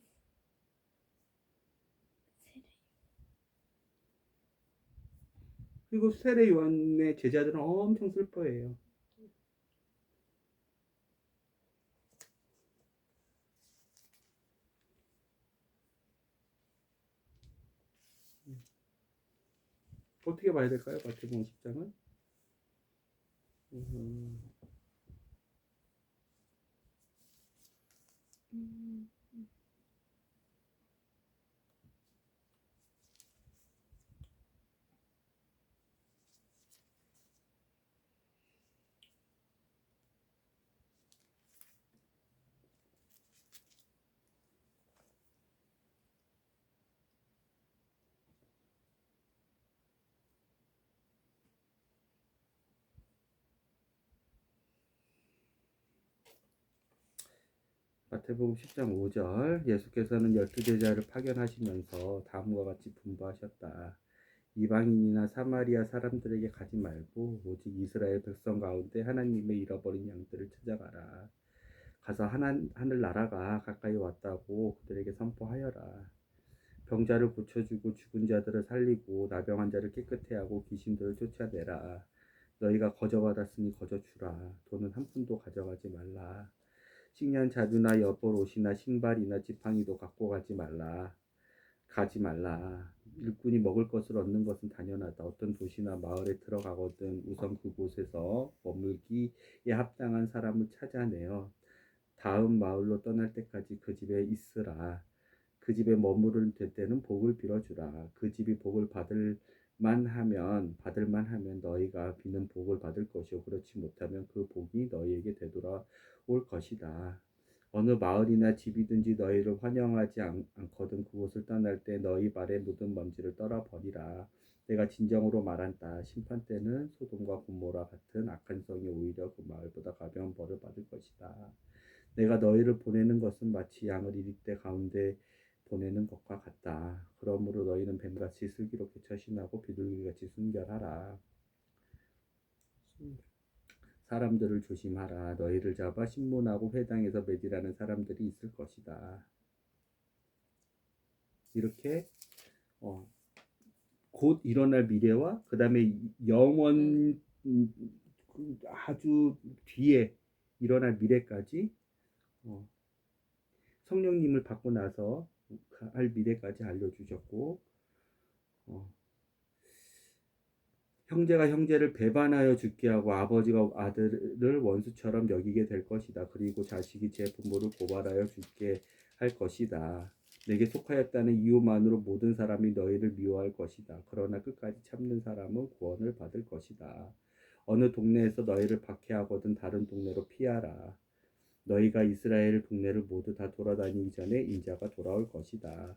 그리고 세례 요한의 제자들은 엄청 슬퍼해요. 어떻게 봐야 될까요? 마태복음 10장은? 마태복음 10장 5절 예수께서는 12제자를 파견하시면서 다음과 같이 분부하셨다. 이방인이나 사마리아 사람들에게 가지 말고 오직 이스라엘 백성 가운데 하나님의 잃어버린 양들을 찾아가라. 가서 하늘나라가 가까이 왔다고 그들에게 선포하여라. 병자를 고쳐주고 죽은 자들을 살리고 나병한 자를 깨끗게 하고 귀신들을 쫓아내라. 너희가 거저받았으니 거저주라. 돈은 한 푼도 가져가지 말라. 식량 자루나 여벌 옷이나 신발이나 지팡이도 갖고 가지 말라. 일꾼이 먹을 것을 얻는 것은 당연하다. 어떤 도시나 마을에 들어가거든 우선 그곳에서 머물기에 합당한 사람을 찾아내어 다음 마을로 떠날 때까지 그 집에 있으라. 그 집에 머무를 때는 복을 빌어주라. 그 집이 복을 받을 만하면 너희가 비는 복을 받을 것이요 그렇지 못하면 그 복이 너희에게 되돌아올 것이다. 어느 마을이나 집이든지 너희를 환영하지 않거든 그곳을 떠날 때 너희 발에 묻은 먼지를 떨어 버리라. 내가 진정으로 말한다. 심판 때는 소돔과 고모라 같은 악한 성이 오히려 그 마을보다 가벼운 벌을 받을 것이다. 내가 너희를 보내는 것은 마치 양을 이리대 가운데 보내는 것과 같다. 그러므로 너희는 뱀같이 슬기롭게 처신하고 비둘기같이 순결하라. 사람들을 조심하라. 너희를 잡아 신문하고 회당에서 매질하는 사람들이 있을 것이다. 이렇게 곧 일어날 미래와 그 다음에 영원 아주 뒤에 일어날 미래까지 성령님을 받고 나서 할 미래까지 알려주셨고 형제가 형제를 배반하여 죽게 하고 아버지가 아들을 원수처럼 여기게 될 것이다. 그리고 자식이 제 부모를 고발하여 죽게 할 것이다. 내게 속하였다는 이유만으로 모든 사람이 너희를 미워할 것이다. 그러나 끝까지 참는 사람은 구원을 받을 것이다. 어느 동네에서 너희를 박해하거든 다른 동네로 피하라. 너희가 이스라엘 동네를 모두 다 돌아다니기 전에 인자가 돌아올 것이다.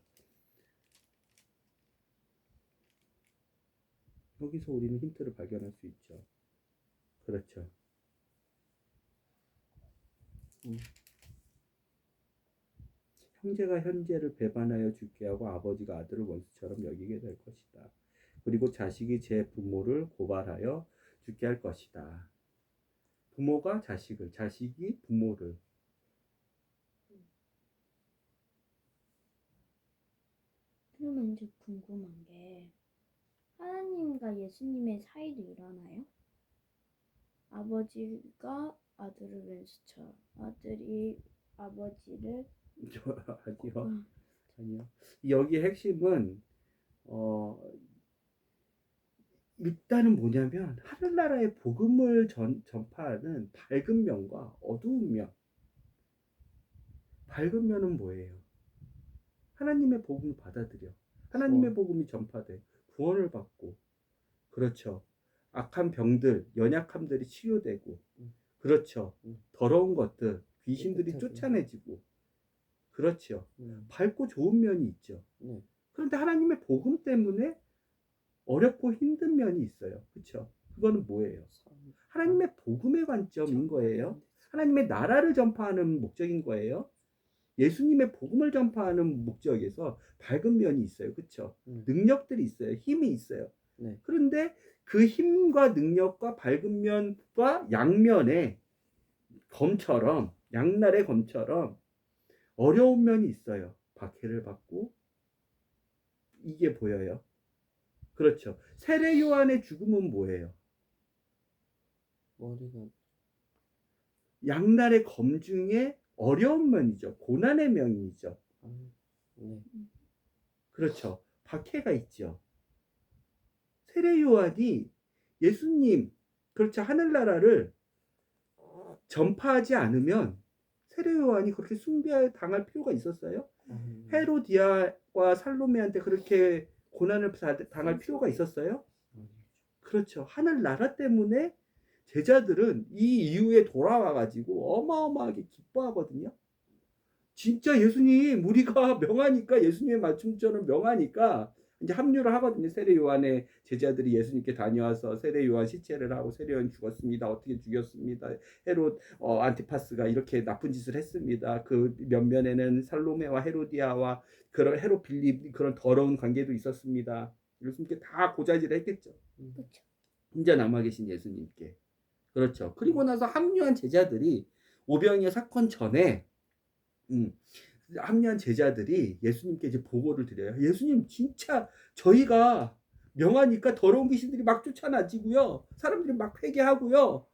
여기서 우리는 힌트를 발견할 수 있죠. 그렇죠. 형제가 형제를 배반하여 죽게 하고 아버지가 아들을 원수처럼 여기게 될 것이다. 그리고 자식이 제 부모를 고발하여 죽게 할 것이다. 부모가 자식을, 자식이 부모를. 그러면 이제 궁금한 게 하나님과 예수님의 사이도 일어나요? 아버지가 아들을 왼수처럼 아들이 아버지를 아니요. 아니요. 여기 핵심은 일단은 뭐냐면 하늘나라의 복음을 전파하는 밝은 면과 어두운 면. 밝은 면은 뭐예요? 하나님의 복음을 받아들여. 하나님의 복음이 전파돼. 구원을 받고. 그렇죠. 악한 병들, 연약함들이 치유되고. 그렇죠. 더러운 것들, 귀신들이 깨끗하게. 쫓아내지고. 그렇죠. 네. 밝고 좋은 면이 있죠. 네. 그런데 하나님의 복음 때문에 어렵고 힘든 면이 있어요. 그렇죠? 그거는 뭐예요? 하나님의 복음의 관점인 거예요. 하나님의 나라를 전파하는 목적인 거예요. 예수님의 복음을 전파하는 목적에서 밝은 면이 있어요. 그렇죠? 능력들이 있어요. 힘이 있어요. 네. 그런데 그 힘과 능력과 밝은 면과 양면에 검처럼, 양날의 검처럼 어려운 면이 있어요. 박해를 받고 이게 보여요. 그렇죠. 세례 요한의 죽음은 뭐예요? 머리가 양날의 검 중에 어려운 면이죠. 고난의 면이죠. 네. 그렇죠. 박해가 있죠. 세례 요한이 예수님, 그렇죠. 하늘나라를 전파하지 않으면 세례 요한이 그렇게 숭배당할 필요가 있었어요? 헤로디아와 살로메한테 그렇게 고난을 당할 필요가 있었어요? 그렇죠. 하늘나라 때문에 제자들은 이 이후에 돌아와가지고 어마어마하게 기뻐하거든요. 진짜 예수님, 우리가 명하니까, 예수님의 맞춤처럼 명하니까 이제 합류를 하거든요. 세례 요한의 제자들이 예수님께 다녀와서 세례 요한 시체를 하고 세례 요한 죽었습니다. 어떻게 죽였습니다. 헤롯 안티파스가 이렇게 나쁜 짓을 했습니다. 그 면면에는 살로메와 헤로디아와 그런 헤롯 빌립 그런 더러운 관계도 있었습니다. 예수님께 다 고자질을 했겠죠. 그렇죠. 혼자 남아 계신 예수님께. 그렇죠. 그리고 나서 합류한 제자들이 오병이어 사건 전에 합류한 제자들이 예수님께 이제 보고를 드려요. 예수님, 진짜 저희가 명하니까 더러운 귀신들이 막 쫓아나지고요. 사람들이 막 회개하고요.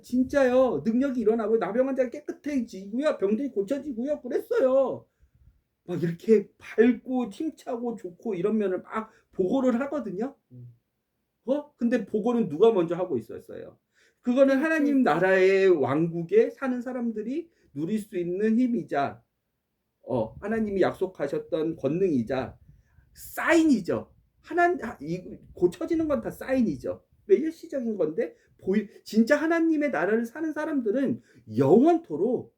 진짜요. 능력이 일어나고 나병 환자가 깨끗해지고요. 병들이 고쳐지고요. 그랬어요. 막 이렇게 밝고 힘차고 좋고 이런 면을 막 보고를 하거든요. 근데 보고는 누가 먼저 하고 있었어요? 그거는 하나님 나라의 왕국에 사는 사람들이 누릴 수 있는 힘이자 하나님이 약속하셨던 권능이자 사인이죠. 고쳐지는 건 다 사인이죠. 왜 일시적인 건데 진짜 하나님의 나라를 사는 사람들은 영원토록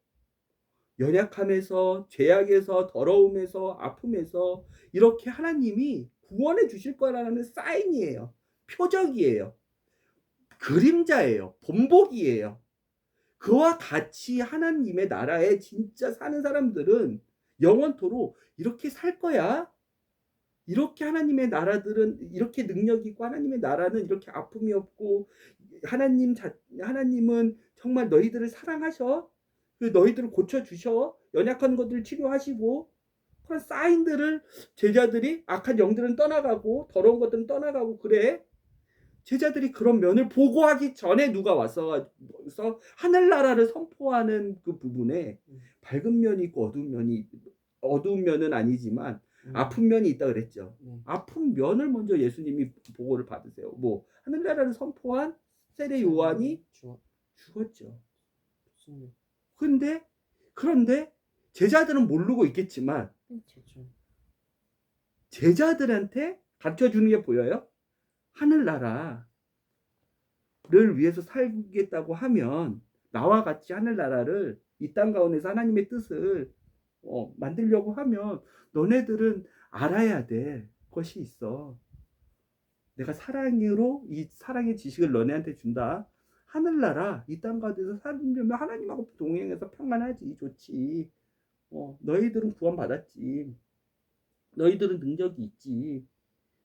연약함에서 죄악에서 더러움에서 아픔에서 이렇게 하나님이 구원해 주실 거라는 사인이에요. 표적이에요. 그림자예요. 본보기예요. 그와 같이 하나님의 나라에 진짜 사는 사람들은 영원토록 이렇게 살 거야. 이렇게 하나님의 나라들은 이렇게 능력이 있고 하나님의 나라는 이렇게 아픔이 없고 하나님은 정말 너희들을 사랑하셔. 너희들을 고쳐주셔. 연약한 것들을 치료하시고 그런 사인들을 제자들이 악한 영들은 떠나가고 더러운 것들은 떠나가고 그래. 제자들이 그런 면을 보고하기 전에 누가 와서 하늘나라를 선포하는 그 부분에 밝은 면이 있고 어두운 면은 아니지만 아픈 면이 있다 그랬죠. 아픈 면을 먼저 예수님이 보고를 받으세요. 뭐 하늘나라를 선포한 세례 요한이 죽었죠. 그런데 제자들은 모르고 있겠지만 제자들한테 가르쳐 주는 게 보여요. 하늘나라를 위해서 살겠다고 하면 나와 같이 하늘나라를 이 땅 가운데서 하나님의 뜻을 만들려고 하면 너네들은 알아야 될 것이 있어. 내가 사랑으로 이 사랑의 지식을 너네한테 준다. 하늘나라 이 땅 가운데서 살려면 하나님하고 동행해서 평안하지 좋지. 너희들은 구원받았지. 너희들은 능력이 있지.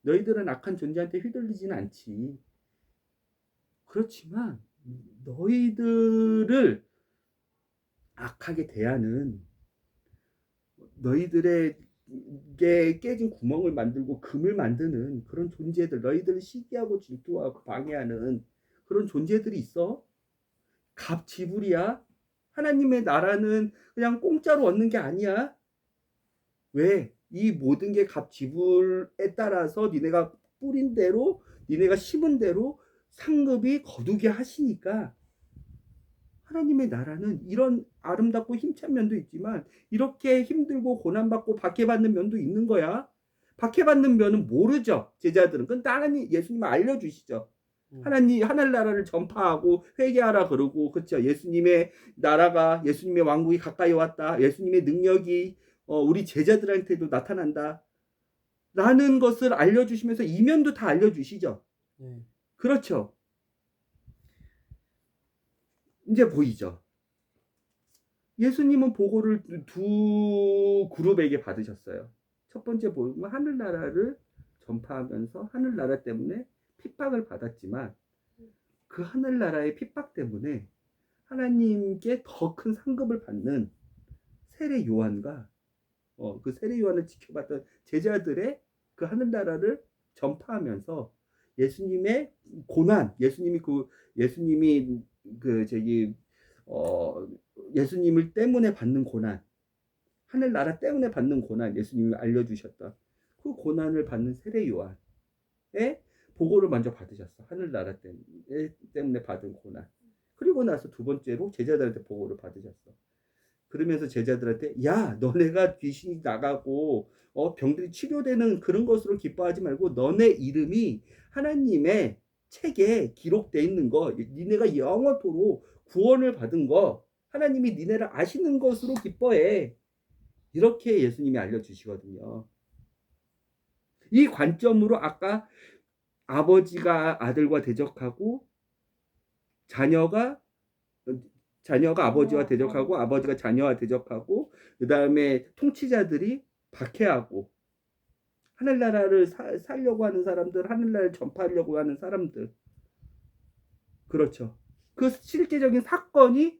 너희들은 악한 존재한테 휘둘리지는 않지. 그렇지만 너희들을 악하게 대하는 너희들에게 깨진 구멍을 만들고 금을 만드는 그런 존재들, 너희들을 시기하고 질투하고 방해하는 그런 존재들이 있어. 값 지불이야. 하나님의 나라는 그냥 공짜로 얻는 게 아니야. 왜? 이 모든 게 값 지불에 따라서 니네가 뿌린 대로, 니네가 심은 대로 상급이 거두게 하시니까. 하나님의 나라는 이런 아름답고 힘찬 면도 있지만 이렇게 힘들고 고난받고 박해받는 면도 있는 거야. 박해받는 면은 모르죠, 제자들은. 근데 하나님, 예수님은 알려주시죠. 하늘 나라를 전파하고 회개하라 그러고, 그렇죠. 예수님의 나라가, 예수님의 왕국이 가까이 왔다. 예수님의 능력이 우리 제자들한테도 나타난다. 라는 것을 알려주시면서 이면도 다 알려주시죠. 네. 그렇죠. 이제 보이죠. 예수님은 보고를 두 그룹에게 받으셨어요. 첫 번째 보면 하늘나라를 전파하면서 하늘나라 때문에 핍박을 받았지만 그 하늘나라의 핍박 때문에 하나님께 더 큰 상급을 받는 세례 요한과 그 세례 요한을 지켜봤던 제자들의 그 하늘나라를 전파하면서 예수님의 고난, 예수님이 예수님을 때문에 받는 고난, 하늘나라 때문에 받는 고난, 예수님이 알려주셨던 그 고난을 받는 세례 요한의 보고를 먼저 받으셨어. 하늘나라 때문에 받은 고난. 그리고 나서 두 번째로 제자들한테 보고를 받으셨어. 그러면서 제자들한테, 야, 너네가 귀신이 나가고 병들이 치료되는 그런 것으로 기뻐하지 말고 너네 이름이 하나님의 책에 기록되어 있는 거, 니네가 영원토록 구원을 받은 거, 하나님이 니네를 아시는 것으로 기뻐해. 이렇게 예수님이 알려주시거든요. 이 관점으로 아까 아버지가 아들과 대적하고 자녀가 아버지와 대적하고 아버지가 자녀와 대적하고 그 다음에 통치자들이 박해하고 하늘나라를 살려고 하는 사람들, 하늘나라를 전파하려고 하는 사람들. 그렇죠. 그 실제적인 사건이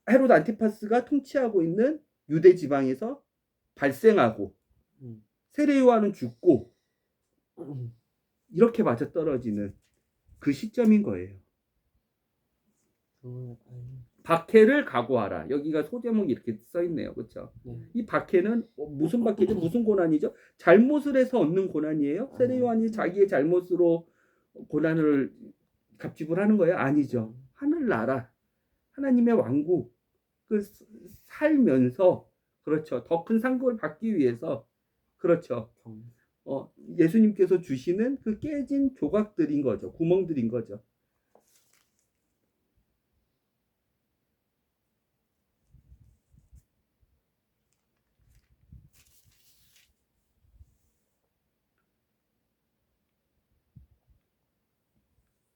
헤롯 안티파스가 통치하고 있는 유대 지방에서 발생하고 세례 요한은 죽고 이렇게 맞아떨어지는 그 시점인 거예요. 박해를 각오하라. 여기가 소제목이 이렇게 써 있네요. 그렇죠? 네. 이 박해는 무슨 박해죠? 무슨 고난이죠? 잘못을 해서 얻는 고난이에요? 세례 요한이 자기의 잘못으로 고난을 갑지불하는 거예요? 아니죠. 하늘나라, 하나님의 왕국 그 살면서, 그렇죠, 더 큰 상급을 받기 위해서, 그렇죠, 예수님께서 주시는 그 깨진 조각들인 거죠. 구멍들인 거죠.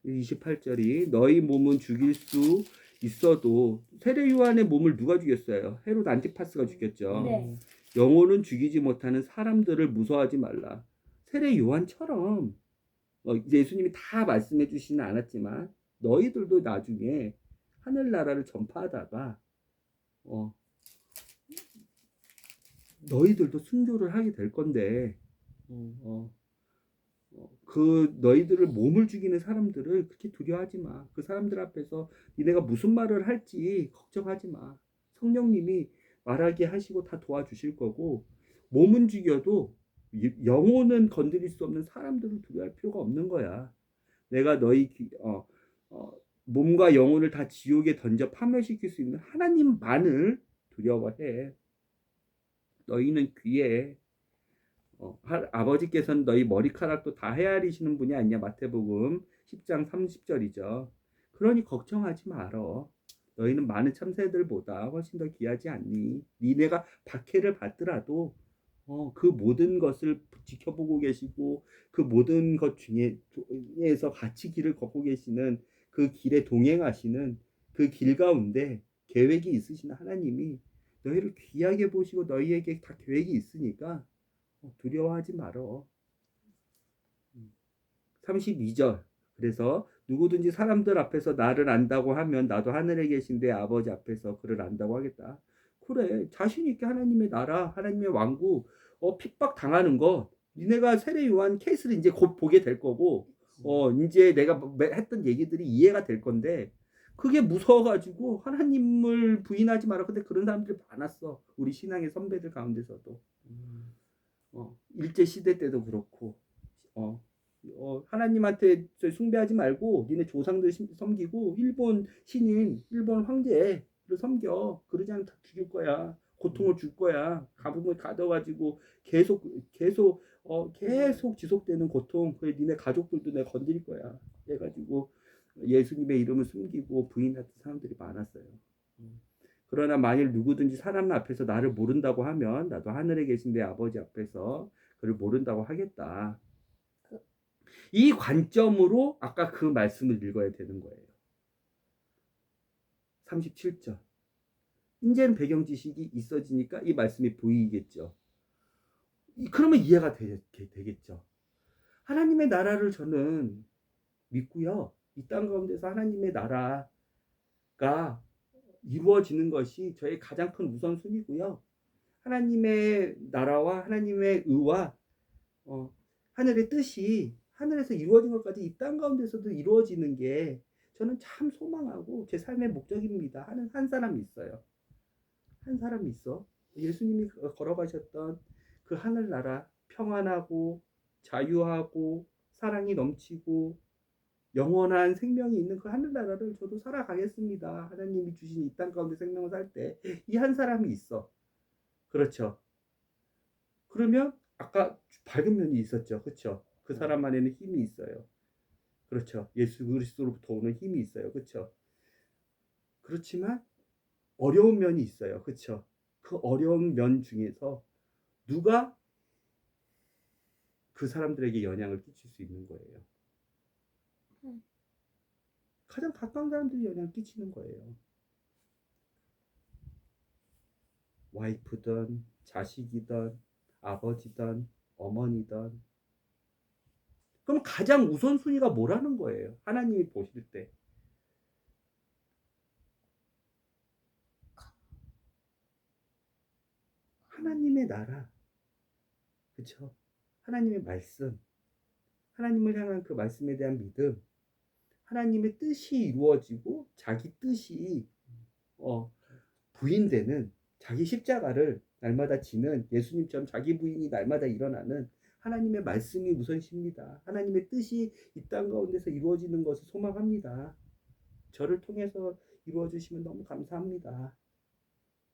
이 28절이 너희 몸은 죽일 수 있어도, 세례 요한의 몸을 누가 죽였어요? 헤롯 안티파스가 죽였죠. 네. 영혼은 죽이지 못하는 사람들을 무서워하지 말라. 세례 요한처럼 예수님이 다 말씀해 주시는 않았지만 너희들도 나중에 하늘나라를 전파하다가 너희들도 순교를 하게 될 건데 그 너희들을 몸을 죽이는 사람들을 그렇게 두려워하지 마. 그 사람들 앞에서 니네가 무슨 말을 할지 걱정하지 마. 성령님이 말하게 하시고 다 도와주실 거고, 몸은 죽여도 영혼은 건드릴 수 없는 사람들을 두려워할 필요가 없는 거야. 내가 너희 몸과 영혼을 다 지옥에 던져 파멸시킬 수 있는 하나님만을 두려워해. 너희는 귀해. 아버지께서는 너희 머리카락도 다 헤아리시는 분이 아니냐. 마태복음 10장 30절이죠. 그러니 걱정하지 말어. 너희는 많은 참새들보다 훨씬 더 귀하지 않니? 니네가 박해를 받더라도 그 모든 것을 지켜보고 계시고 그 모든 것 중에서 같이 길을 걷고 계시는, 그 길에 동행하시는 그 길 가운데 계획이 있으신 하나님이 너희를 귀하게 보시고 너희에게 다 계획이 있으니까 두려워하지 말어. 32절. 그래서 누구든지 사람들 앞에서 나를 안다고 하면 나도 하늘에 계신 내 아버지 앞에서 그를 안다고 하겠다. 그래, 자신 있게 하나님의 나라, 하나님의 왕국 핍박 당하는 거, 니네가 세례 요한 케이스를 이제 곧 보게 될 거고, 이제 내가 했던 얘기들이 이해가 될 건데 그게 무서워가지고 하나님을 부인하지 마라. 근데 그런 사람들이 많았어. 우리 신앙의 선배들 가운데서도. 일제 시대 때도 그렇고 하나님한테 숭배하지 말고 니네 조상들 섬기고 일본 신인, 일본 황제를 섬겨. 그러지 않으면 다 죽일 거야. 고통을 줄 거야. 감옥을 가둬가지고 계속 지속되는 고통. 그래 니네 가족들도 내가 건드릴 거야. 해가지고 예수님의 이름을 숨기고 부인했던 사람들이 많았어요. 그러나 만일 누구든지 사람 앞에서 나를 모른다고 하면 나도 하늘에 계신 내 아버지 앞에서 그를 모른다고 하겠다. 이 관점으로 아까 그 말씀을 읽어야 되는 거예요. 37절. 이제는 배경 지식이 있어지니까 이 말씀이 보이겠죠. 그러면 이해가 되겠죠. 하나님의 나라를 저는 믿고요. 이 땅 가운데서 하나님의 나라가 이루어지는 것이 저의 가장 큰 우선순위고요. 하나님의 나라와 하나님의 의와 하늘의 뜻이 하늘에서 이루어진 것까지 이 땅 가운데서도 이루어지는 게 저는 참 소망하고 제 삶의 목적입니다 하는 한 사람이 있어요. 한 사람이 있어. 예수님이 걸어가셨던 그 하늘나라, 평안하고 자유하고 사랑이 넘치고 영원한 생명이 있는 그 하늘나라를 저도 살아가겠습니다. 하나님이 주신 이 땅 가운데 생명을 살 때 이 한 사람이 있어. 그렇죠. 그러면 아까 밝은 면이 있었죠. 그렇죠. 그 사람 안에는 힘이 있어요. 그렇죠. 예수 그리스도로부터 오는 힘이 있어요. 그렇죠. 그렇지만 어려운 면이 있어요. 그렇죠. 그 어려운 면 중에서 누가 그 사람들에게 영향을 끼칠 수 있는 거예요. 가장 가까운 사람들이 영향을 끼치는 거예요. 와이프든 자식이든 아버지든 어머니든. 그럼 가장 우선순위가 뭐라는 거예요? 하나님이 보실 때. 하나님의 나라. 그렇죠? 하나님의 말씀. 하나님을 향한 그 말씀에 대한 믿음. 하나님의 뜻이 이루어지고 자기 뜻이 부인되는, 자기 십자가를 날마다 지는 예수님처럼 자기 부인이 날마다 일어나는 하나님의 말씀이 우선시입니다. 하나님의 뜻이 이 땅 가운데서 이루어지는 것을 소망합니다. 저를 통해서 이루어 주시면 너무 감사합니다.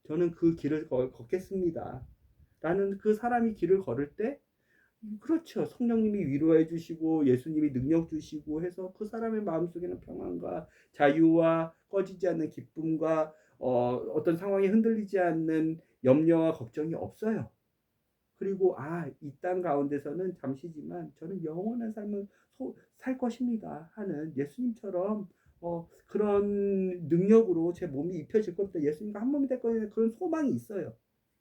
저는 그 길을 걷겠습니다. 라는 그 사람이 길을 걸을 때 그렇죠. 성령님이 위로해 주시고 예수님이 능력 주시고 해서 그 사람의 마음속에는 평안과 자유와 꺼지지 않는 기쁨과 어떤 상황에 흔들리지 않는 염려와 걱정이 없어요. 그리고 이 땅 가운데서는 잠시지만 저는 영원한 삶을 살 것입니다 하는 예수님처럼 그런 능력으로 제 몸이 입혀질 겁니다. 예수님과 한 몸이 될 거라는 그런 소망이 있어요.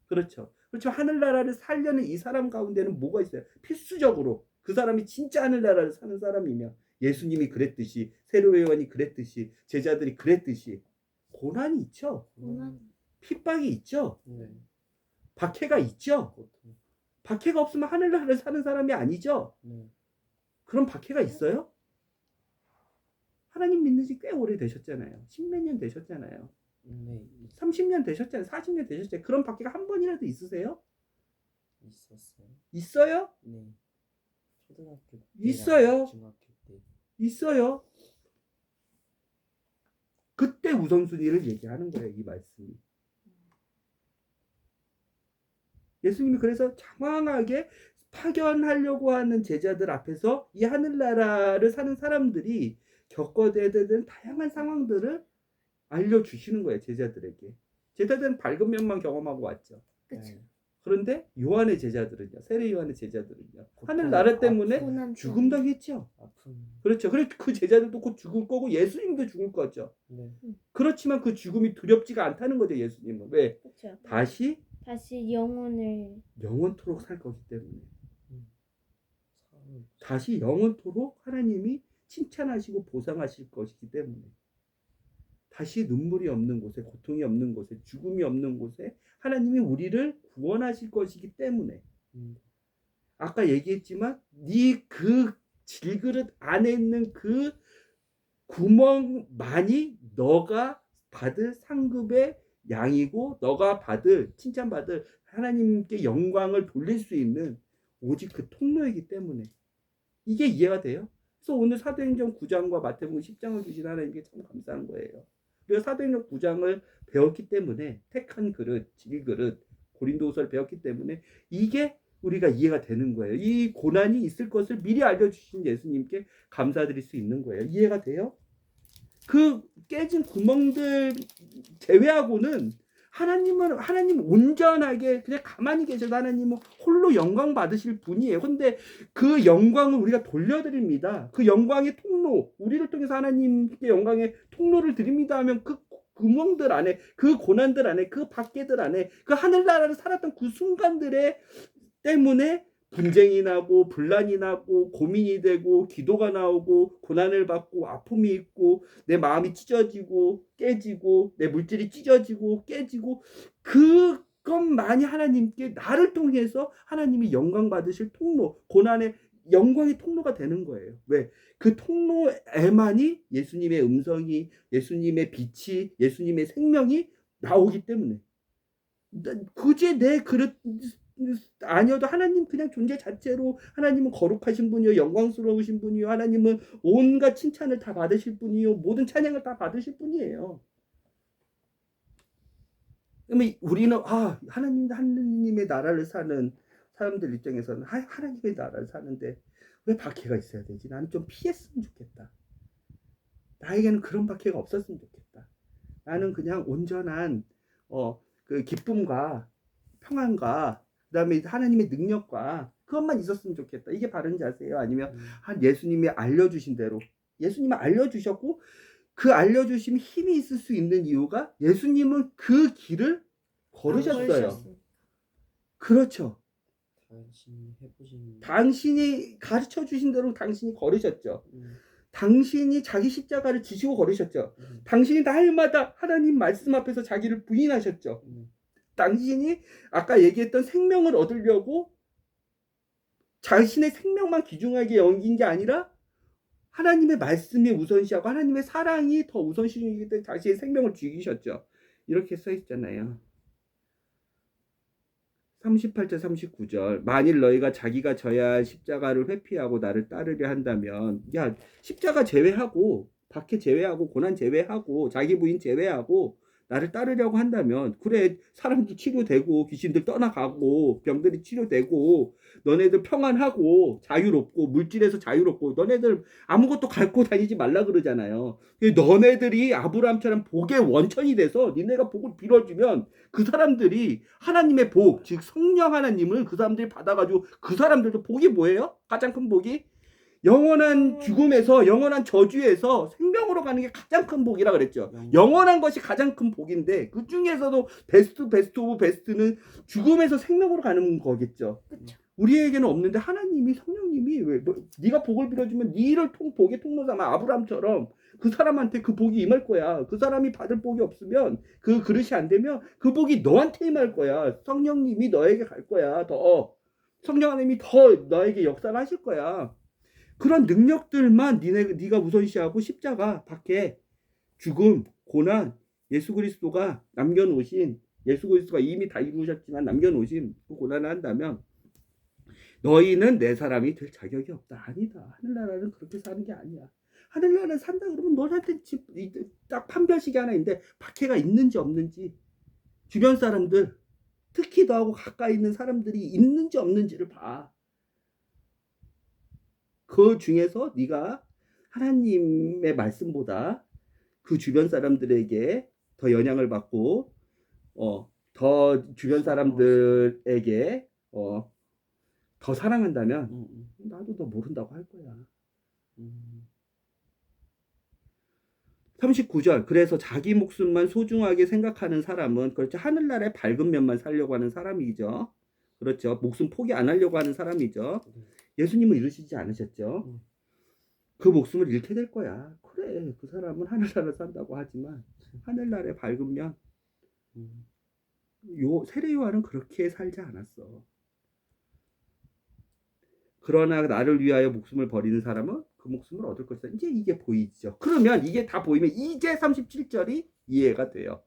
그렇죠. 그렇죠. 하늘나라를 살려는 이 사람 가운데는 뭐가 있어요? 필수적으로 그 사람이 진짜 하늘나라를 사는 사람이면 예수님이 그랬듯이 세례 요한이 그랬듯이 제자들이 그랬듯이 고난이 있죠. 핍박이 있죠. 박해가 있죠. 박해가 없으면 하늘나라를 사는 사람이 아니죠. 그런 박해가 있어요? 하나님 믿는 지 꽤 오래 되셨잖아요. 10몇 년 되셨잖아요. 30년 되셨잖아요. 40년 되셨잖아요. 그런 박해가 한 번이라도 있으세요? 있었어요. 있어요? 네. 초등학교 때, 있어요. 중학교 때. 있어요. 그때 우선순위를 얘기하는 거예요. 이 말씀이. 예수님이 그래서 장황하게 파견하려고 하는 제자들 앞에서 이 하늘나라를 사는 사람들이 겪어야 되는 다양한 상황들을 알려주시는 거예요. 제자들에게. 제자들은 밝은 면만 경험하고 왔죠. 그쵸. 그런데 요한의 제자들은요. 세례 요한의 제자들은요. 고통, 하늘나라 때문에 고난 죽음 당했죠. 아픔. 그렇죠. 그래서 그 제자들도 곧 죽을 거고 예수님도 죽을 거죠. 네. 그렇지만 그 죽음이 두렵지가 않다는 거죠. 예수님은. 왜? 그쵸. 다시 영원토록 살 거기 때문에. 사람. 다시 영원토록 하나님이 칭찬하시고 보상하실 것이기 때문에. 다시 눈물이 없는 곳에, 고통이 없는 곳에, 죽음이 없는 곳에 하나님이 우리를 구원하실 것이기 때문에. 아까 얘기했지만 네 그 질그릇 안에 있는 그 구멍만이 너가 받을 상급의 양이고 너가 받을 칭찬받을 하나님께 영광을 돌릴 수 있는 오직 그 통로이기 때문에 이게 이해가 돼요? 그래서 오늘 사도행전 9장과 마태복음 10장을 주신 하나님께 참 감사한 거예요. 그래서 사도행전 9장을 배웠기 때문에 택한 그릇, 질그릇, 고린도후서를 배웠기 때문에 이게 우리가 이해가 되는 거예요. 이 고난이 있을 것을 미리 알려주신 예수님께 감사드릴 수 있는 거예요. 이해가 돼요? 그 깨진 구멍들 제외하고는 하나님 온전하게 그냥 가만히 계셔도 하나님은 홀로 영광 받으실 분이에요. 근데 그 영광을 우리가 돌려드립니다. 그 영광의 통로, 우리를 통해서 하나님께 영광의 통로를 드립니다 하면 그 구멍들 안에, 그 고난들 안에, 그 밖에들 안에, 그 하늘나라를 살았던 그 순간들에 때문에 분쟁이 나고 분란이 나고 고민이 되고 기도가 나오고 고난을 받고 아픔이 있고 내 마음이 찢어지고 깨지고 내 물질이 찢어지고 깨지고 그것만이 하나님께 나를 통해서 하나님이 영광 받으실 통로, 고난의 영광의 통로가 되는 거예요. 왜? 그 통로에만이 예수님의 음성이, 예수님의 빛이, 예수님의 생명이 나오기 때문에 굳이 내 그릇 아니어도 하나님 그냥 존재 자체로 하나님은 거룩하신 분이요 영광스러우신 분이요 하나님은 온갖 칭찬을 다 받으실 분이요 모든 찬양을 다 받으실 분이에요. 그러면 우리는 하나님의 나라를 사는 사람들 입장에서는 하나님의 나라를 사는데 왜 박해가 있어야 되지? 나는 좀 피했으면 좋겠다. 나에게는 그런 박해가 없었으면 좋겠다. 나는 그냥 온전한 그 기쁨과 평안과 그다음에 하나님의 능력과 그것만 있었으면 좋겠다. 이게 바른 자세예요? 아니면 예수님이 알려주신 대로 예수님이 알려주셨고 그 알려주심이 힘이 있을 수 있는 이유가 예수님은 그 길을 걸으셨어요. 그렇죠. 당신이 가르쳐 주신 대로 당신이 걸으셨죠. 당신이 자기 십자가를 지시고 걸으셨죠. 당신이 날마다 하나님 말씀 앞에서 자기를 부인하셨죠. 당신이 아까 얘기했던 생명을 얻으려고 자신의 생명만 귀중하게 여긴 게 아니라 하나님의 말씀이 우선시하고 하나님의 사랑이 더 우선시이기 때문에 자신의 생명을 죽이셨죠. 이렇게 써 있잖아요. 38절 39절 만일 너희가 자기가 져야 할 십자가를 회피하고 나를 따르려 한다면 십자가 제외하고 박해 제외하고 고난 제외하고 자기 부인 제외하고 나를 따르려고 한다면 그래 사람도 치료되고 귀신들 떠나가고 병들이 치료되고 너네들 평안하고 자유롭고 물질에서 자유롭고 너네들 아무것도 갖고 다니지 말라 그러잖아요. 너네들이 아브라함처럼 복의 원천이 돼서 니네가 복을 빌어주면 그 사람들이 하나님의 복, 즉 성령 하나님을 그 사람들이 받아가지고 그 사람들도 복이 뭐예요? 가장 큰 복이 영원한 죽음에서 영원한 저주에서 생명으로 가는 게 가장 큰 복이라 그랬죠. 영원한 것이 가장 큰 복인데 그 중에서도 베스트 오브 베스트는 죽음에서 생명으로 가는 거겠죠. 그쵸. 우리에게는 없는데 하나님이 성령님이 네가 복을 빌어주면 네를 복의 통로 삼아 아브라함처럼 그 사람한테 그 복이 임할 거야. 그 사람이 받을 복이 없으면 그 그릇이 안 되면 그 복이 너한테 임할 거야. 성령님이 너에게 갈 거야. 더 성령 하나님이 더 너에게 역사를 하실 거야. 그런 능력들만 네가 우선시하고 십자가 밖에 죽음, 고난, 예수 그리스도가 남겨놓으신 예수 그리스도가 이미 다 이루셨지만 남겨놓으신 그 고난을 한다면 너희는 내 사람이 될 자격이 없다. 아니다. 하늘나라는 그렇게 사는 게 아니야. 하늘나라를 산다 그러면 너한테 딱 판별식이 하나 있는데 박해가 있는지 없는지 주변 사람들 특히 너하고 가까이 있는 사람들이 있는지 없는지를 봐. 그 중에서 네가 하나님의 말씀보다 그 주변 사람들에게 더 영향을 받고 더 주변 사람들에게 더 사랑한다면 나도 너 모른다고 할 거야. 39절 그래서 자기 목숨만 소중하게 생각하는 사람은 그렇죠. 하늘나라의 밝은 면만 살려고 하는 사람이죠. 그렇죠. 목숨 포기 안 하려고 하는 사람이죠. 예수님은 이러시지 않으셨죠. 그 목숨을 잃게 될 거야. 그래 그 사람은 하늘나라 산다고 하지만 하늘나라의 밝은 면 세례 요한은 그렇게 살지 않았어. 그러나 나를 위하여 목숨을 버리는 사람은 그 목숨을 얻을 것이다. 이제 이게 보이죠. 그러면 이게 다 보이면 이제 37절이 이해가 돼요.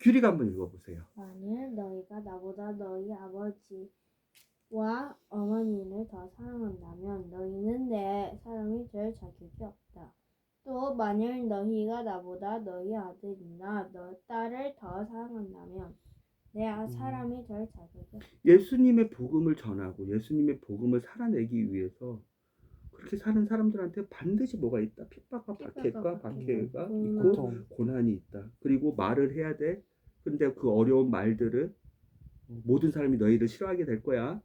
규리가 한번 읽어보세요. 만일 너희가 나보다 너희 아버지와 어머니를 더 사랑한다면 너희는 내 사람이 될 자격이 없다. 또 만일 너희가 나보다 너희 아들이나 너 딸을 더 사랑한다면 내 사람이 될 자격이 없다. 예수님의 복음을 전하고 예수님의 복음을 살아내기 위해서 그렇게 사는 사람들한테 반드시 뭐가 있다. 핍박과 박해가 있고 고통. 고난이 있다. 그리고 말을 해야 돼. 근데 그 어려운 말들을 모든 사람이 너희를 싫어하게 될 거야.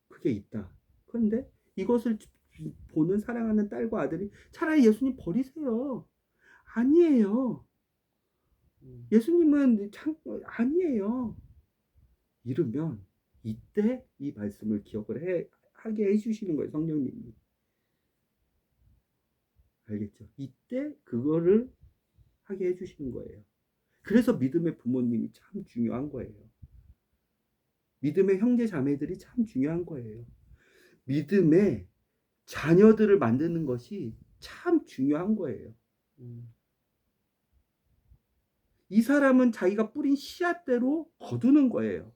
그게 있다. 그런데 이것을 보는 사랑하는 딸과 아들이 차라리 예수님 버리세요. 아니에요. 예수님은 참 아니에요. 이러면 이때 이 말씀을 기억을 하게 해주시는 거예요. 성령님이. 알겠죠? 이때 그거를 하게 해주시는 거예요. 그래서 믿음의 부모님이 참 중요한 거예요. 믿음의 형제 자매들이 참 중요한 거예요. 믿음의 자녀들을 만드는 것이 참 중요한 거예요. 이 사람은 자기가 뿌린 씨앗대로 거두는 거예요.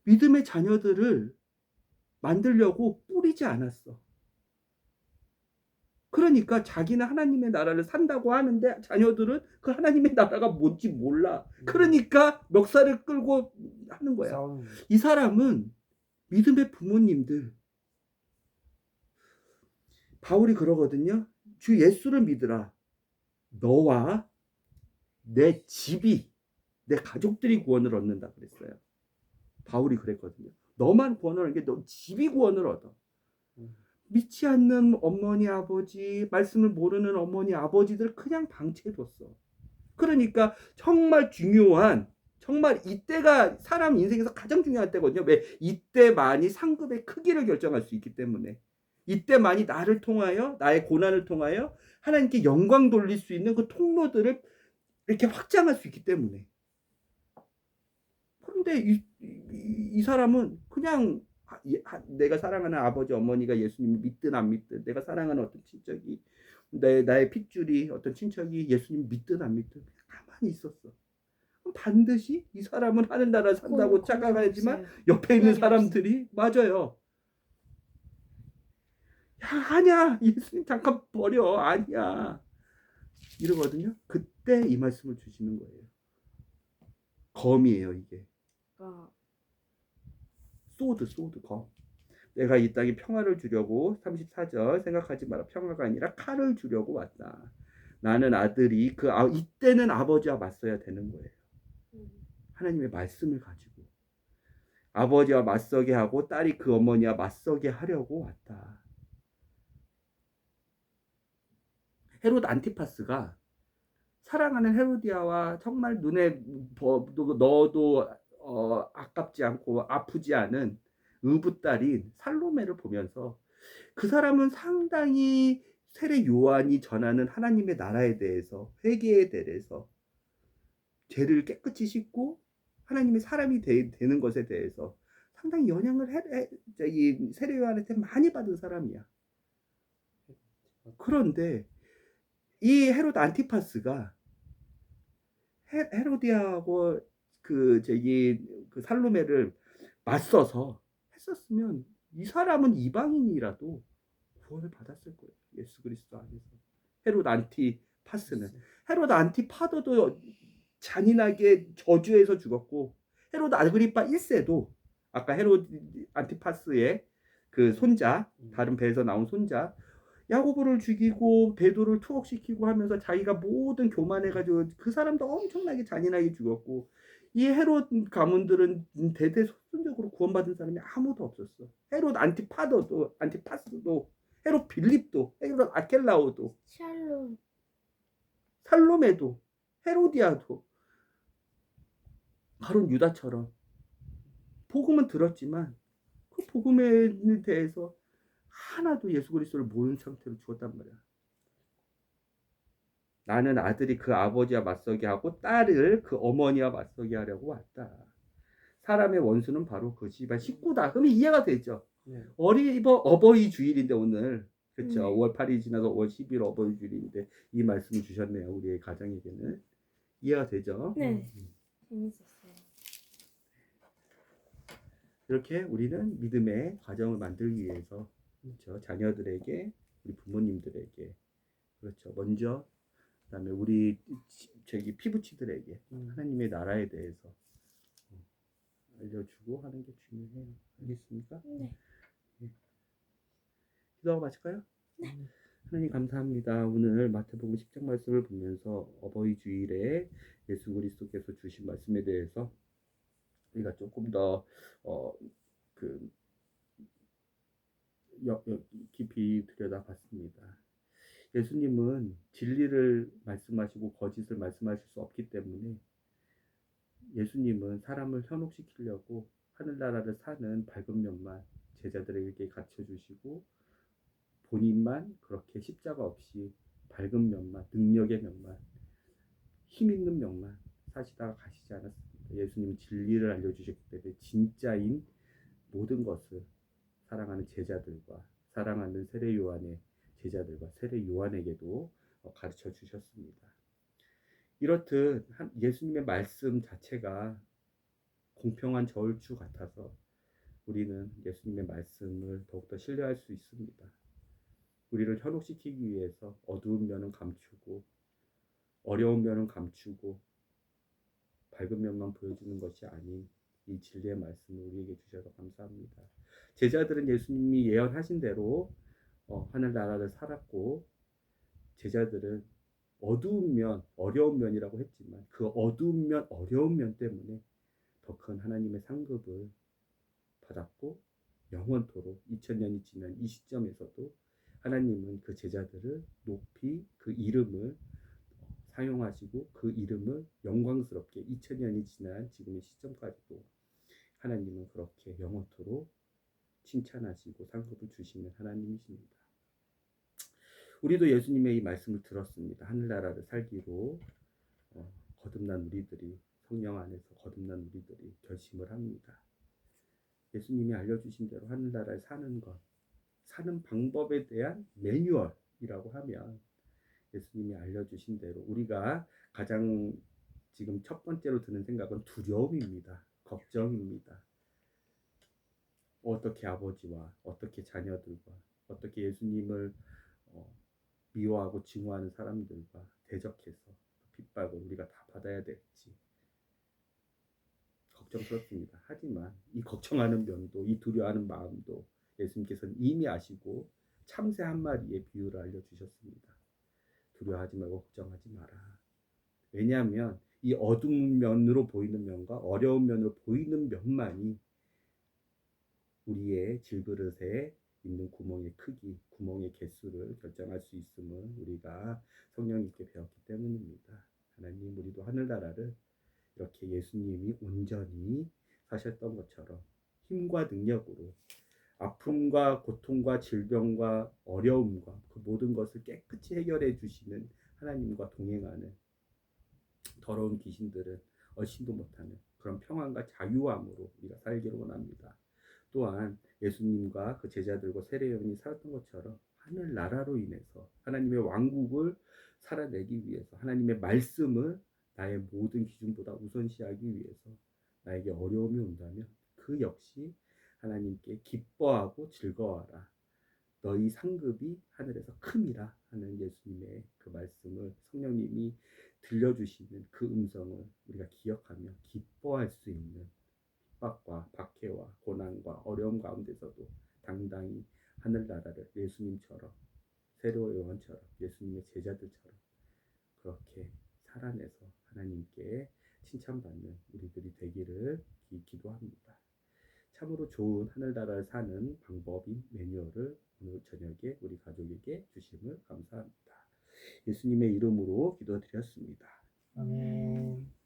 믿음의 자녀들을 만들려고 뿌리지 않았어. 그러니까 자기는 하나님의 나라를 산다고 하는데 자녀들은 그 하나님의 나라가 뭔지 몰라. 그러니까 멱살을 끌고 하는 거야. 이 사람은 믿음의 부모님들. 바울이 그러거든요. 주 예수를 믿으라. 너와 내 집이, 내 가족들이 구원을 얻는다 그랬어요. 바울이 그랬거든요. 너만 구원을 얻는 게 너 집이 구원을 얻어. 믿지 않는 어머니 아버지, 말씀을 모르는 어머니 아버지들 그냥 방치해뒀어. 그러니까 정말 중요한, 정말 이때가 사람 인생에서 가장 중요한 때거든요. 왜? 이때만이 상급의 크기를 결정할 수 있기 때문에. 이때만이 나를 통하여, 나의 고난을 통하여 하나님께 영광 돌릴 수 있는 그 통로들을 이렇게 확장할 수 있기 때문에. 그런데 이 사람은 그냥 내가 사랑하는 아버지 어머니가 예수님을 믿든 안 믿든, 내가 사랑하는 어떤 친척이, 나의 핏줄이 어떤 친척이 예수님 믿든 안 믿든 가만히 있었어. 반드시 이 사람은 하늘나라 산다고 착각하지만 옆에 있는 사람들이 맞아요. 야, 아니야, 예수님 잠깐 버려, 아니야, 이러거든요. 그때 이 말씀을 주시는 거예요. 검이에요, 이게. 소드 검. 내가 이 땅에 평화를 주려고, 34절, 생각하지 마라, 평화가 아니라 칼을 주려고 왔다. 나는 아들이 이때는 아버지와 맞서야 되는 거예요. 하나님의 말씀을 가지고 아버지와 맞서게 하고 딸이 그 어머니와 맞서게 하려고 왔다. 헤롯 안티파스가 사랑하는 헤로디아와 정말 눈에 넣어도 아깝지 않고 아프지 않은 의붓딸인 살로메를 보면서 그 사람은 상당히 세례 요한이 전하는 하나님의 나라에 대해서, 회개에 대해서, 죄를 깨끗이 씻고 하나님의 사람이 되는 것에 대해서 상당히 영향을 세례 요한한테 많이 받은 사람이야. 그런데 이 헤롯 안티파스가 헤로디아하고 그 살로메를 맞서서 했었으면 이 사람은 이방인이라도 구원을 받았을 거예요. 예수 그리스도 안에서. 헤롯 안티파스는. 헤롯 안티파더도 잔인하게 저주해서 죽었고, 헤롯 아그리파 1세도 아까 헤롯 안티파스의 그 손자, 다른 배에서 나온 손자 야고보를 죽이고 베드로를 투옥시키고 하면서 자기가 모든 교만해가지고 그 사람도 엄청나게 잔인하게 죽었고, 이 헤롯 가문들은 대대손손적으로 구원받은 사람이 아무도 없었어. 헤롯 안티파스도, 헤롯 빌립도, 헤롯 아켈라오도, 살로메도, 헤로디아도, 가룟 유다처럼 복음은 들었지만 그 복음에 대해서 하나도 예수 그리스도를 모르는 상태로 죽었단 말이야. 나는 아들이 그 아버지와 맞서게 하고 딸을 그 어머니와 맞서게 하려고 왔다. 사람의 원수는 바로 그 집안 식구다. 그러면 이해가 되죠. 네. 어버이 주일인데 오늘 그렇죠. 네. 5월 8일이 지나서 5월 10일 어버이 주일인데 이 말씀을 주셨네요. 우리의 가정에게는 이해가 되죠? 네. 재밌었어요. 이렇게 우리는 믿음의 가정을 만들기 위해서 그렇죠. 자녀들에게 우리 부모님들에게 그렇죠. 먼저 그다음에 우리 저기 피부치들에게 하나님의 나라에 대해서 알려주고 하는 게 중요해요. 알겠습니까? 네. 기도하고 마실까요? 하나님 감사합니다. 오늘 마태복음 10장 말씀을 보면서 어버이 주일에 예수 그리스도께서 주신 말씀에 대해서 우리가 조금 더 깊이 들여다봤습니다. 예수님은 진리를 말씀하시고 거짓을 말씀하실 수 없기 때문에 예수님은 사람을 현혹시키려고 하늘나라를 사는 밝은 면만 제자들에게 갖춰주시고 본인만 그렇게 십자가 없이 밝은 면만, 능력의 면만, 힘 있는 면만 사시다가 가시지 않았습니다. 예수님은 진리를 알려주셨기 때문에 진짜인 모든 것을 사랑하는 제자들과 사랑하는 세례 요한의 제자들과 세례 요한에게도 가르쳐 주셨습니다. 이렇듯 예수님의 말씀 자체가 공평한 저울추 같아서 우리는 예수님의 말씀을 더욱더 신뢰할 수 있습니다. 우리를 현혹시키기 위해서 어두운 면은 감추고 어려운 면은 감추고 밝은 면만 보여주는 것이 아닌 이 진리의 말씀을 우리에게 주셔서 감사합니다. 제자들은 예수님이 예언하신 대로 하늘나라를 살았고 제자들은 어두운 면, 어려운 면이라고 했지만 그 어두운 면, 어려운 면 때문에 더 큰 하나님의 상급을 받았고 영원토록 2000년이 지난 이 시점에서도 하나님은 그 제자들을 높이 그 이름을 사용하시고 그 이름을 영광스럽게 2000년이 지난 지금의 시점까지도 하나님은 그렇게 영원토록 칭찬하시고 상급을 주시는 하나님이십니다. 우리도 예수님의 이 말씀을 들었습니다. 하늘나라를 살기로 거듭난 우리들이 성령 안에서 거듭난 우리들이 결심을 합니다. 예수님이 알려주신 대로 하늘나라에 사는 것, 사는 방법에 대한 매뉴얼이라고 하면 예수님이 알려주신 대로 우리가 가장 지금 첫 번째로 드는 생각은 두려움입니다. 걱정입니다. 어떻게 아버지와 어떻게 자녀들과 어떻게 예수님을 미워하고 증오하는 사람들과 대적해서 핍박을 우리가 다 받아야 될지 걱정스럽습니다. 하지만 이 걱정하는 면도 이 두려워하는 마음도 예수님께서는 이미 아시고 참새 한 마리의 비유를 알려주셨습니다. 두려워하지 말고 걱정하지 마라. 왜냐하면 이 어두운 면으로 보이는 면과 어려운 면으로 보이는 면만이 우리의 질그릇에 있는 구멍의 크기, 구멍의 개수를 결정할 수 있음을 우리가 성령님께 배웠기 때문입니다. 하나님, 우리도 하늘나라를 이렇게 예수님이 온전히 사셨던 것처럼 힘과 능력으로 아픔과 고통과 질병과 어려움과 그 모든 것을 깨끗이 해결해 주시는 하나님과 동행하는 더러운 귀신들은 얼씬도 못하는 그런 평안과 자유함으로 우리가 살기를 원합니다. 또한 예수님과 그 제자들과 세례요한이 살았던 것처럼 하늘나라로 인해서 하나님의 왕국을 살아내기 위해서 하나님의 말씀을 나의 모든 기준보다 우선시하기 위해서 나에게 어려움이 온다면 그 역시 하나님께 기뻐하고 즐거워하라. 너희 상급이 하늘에서 큼이라 하는 예수님의 그 말씀을 성령님이 들려주시는 그 음성을 우리가 기억하며 기뻐할 수 있는 핍박과 박해와 고난과 어려움 가운데서도 당당히 하늘나라를 예수님처럼 세례 요한처럼 예수님의 제자들처럼 그렇게 살아내서 하나님께 칭찬받는 우리들이 되기를 기도합니다. 참으로 좋은 하늘나라를 사는 방법인 매뉴얼을 오늘 저녁에 우리 가족에게 주심을 감사합니다. 예수님의 이름으로 기도드렸습니다. 아멘.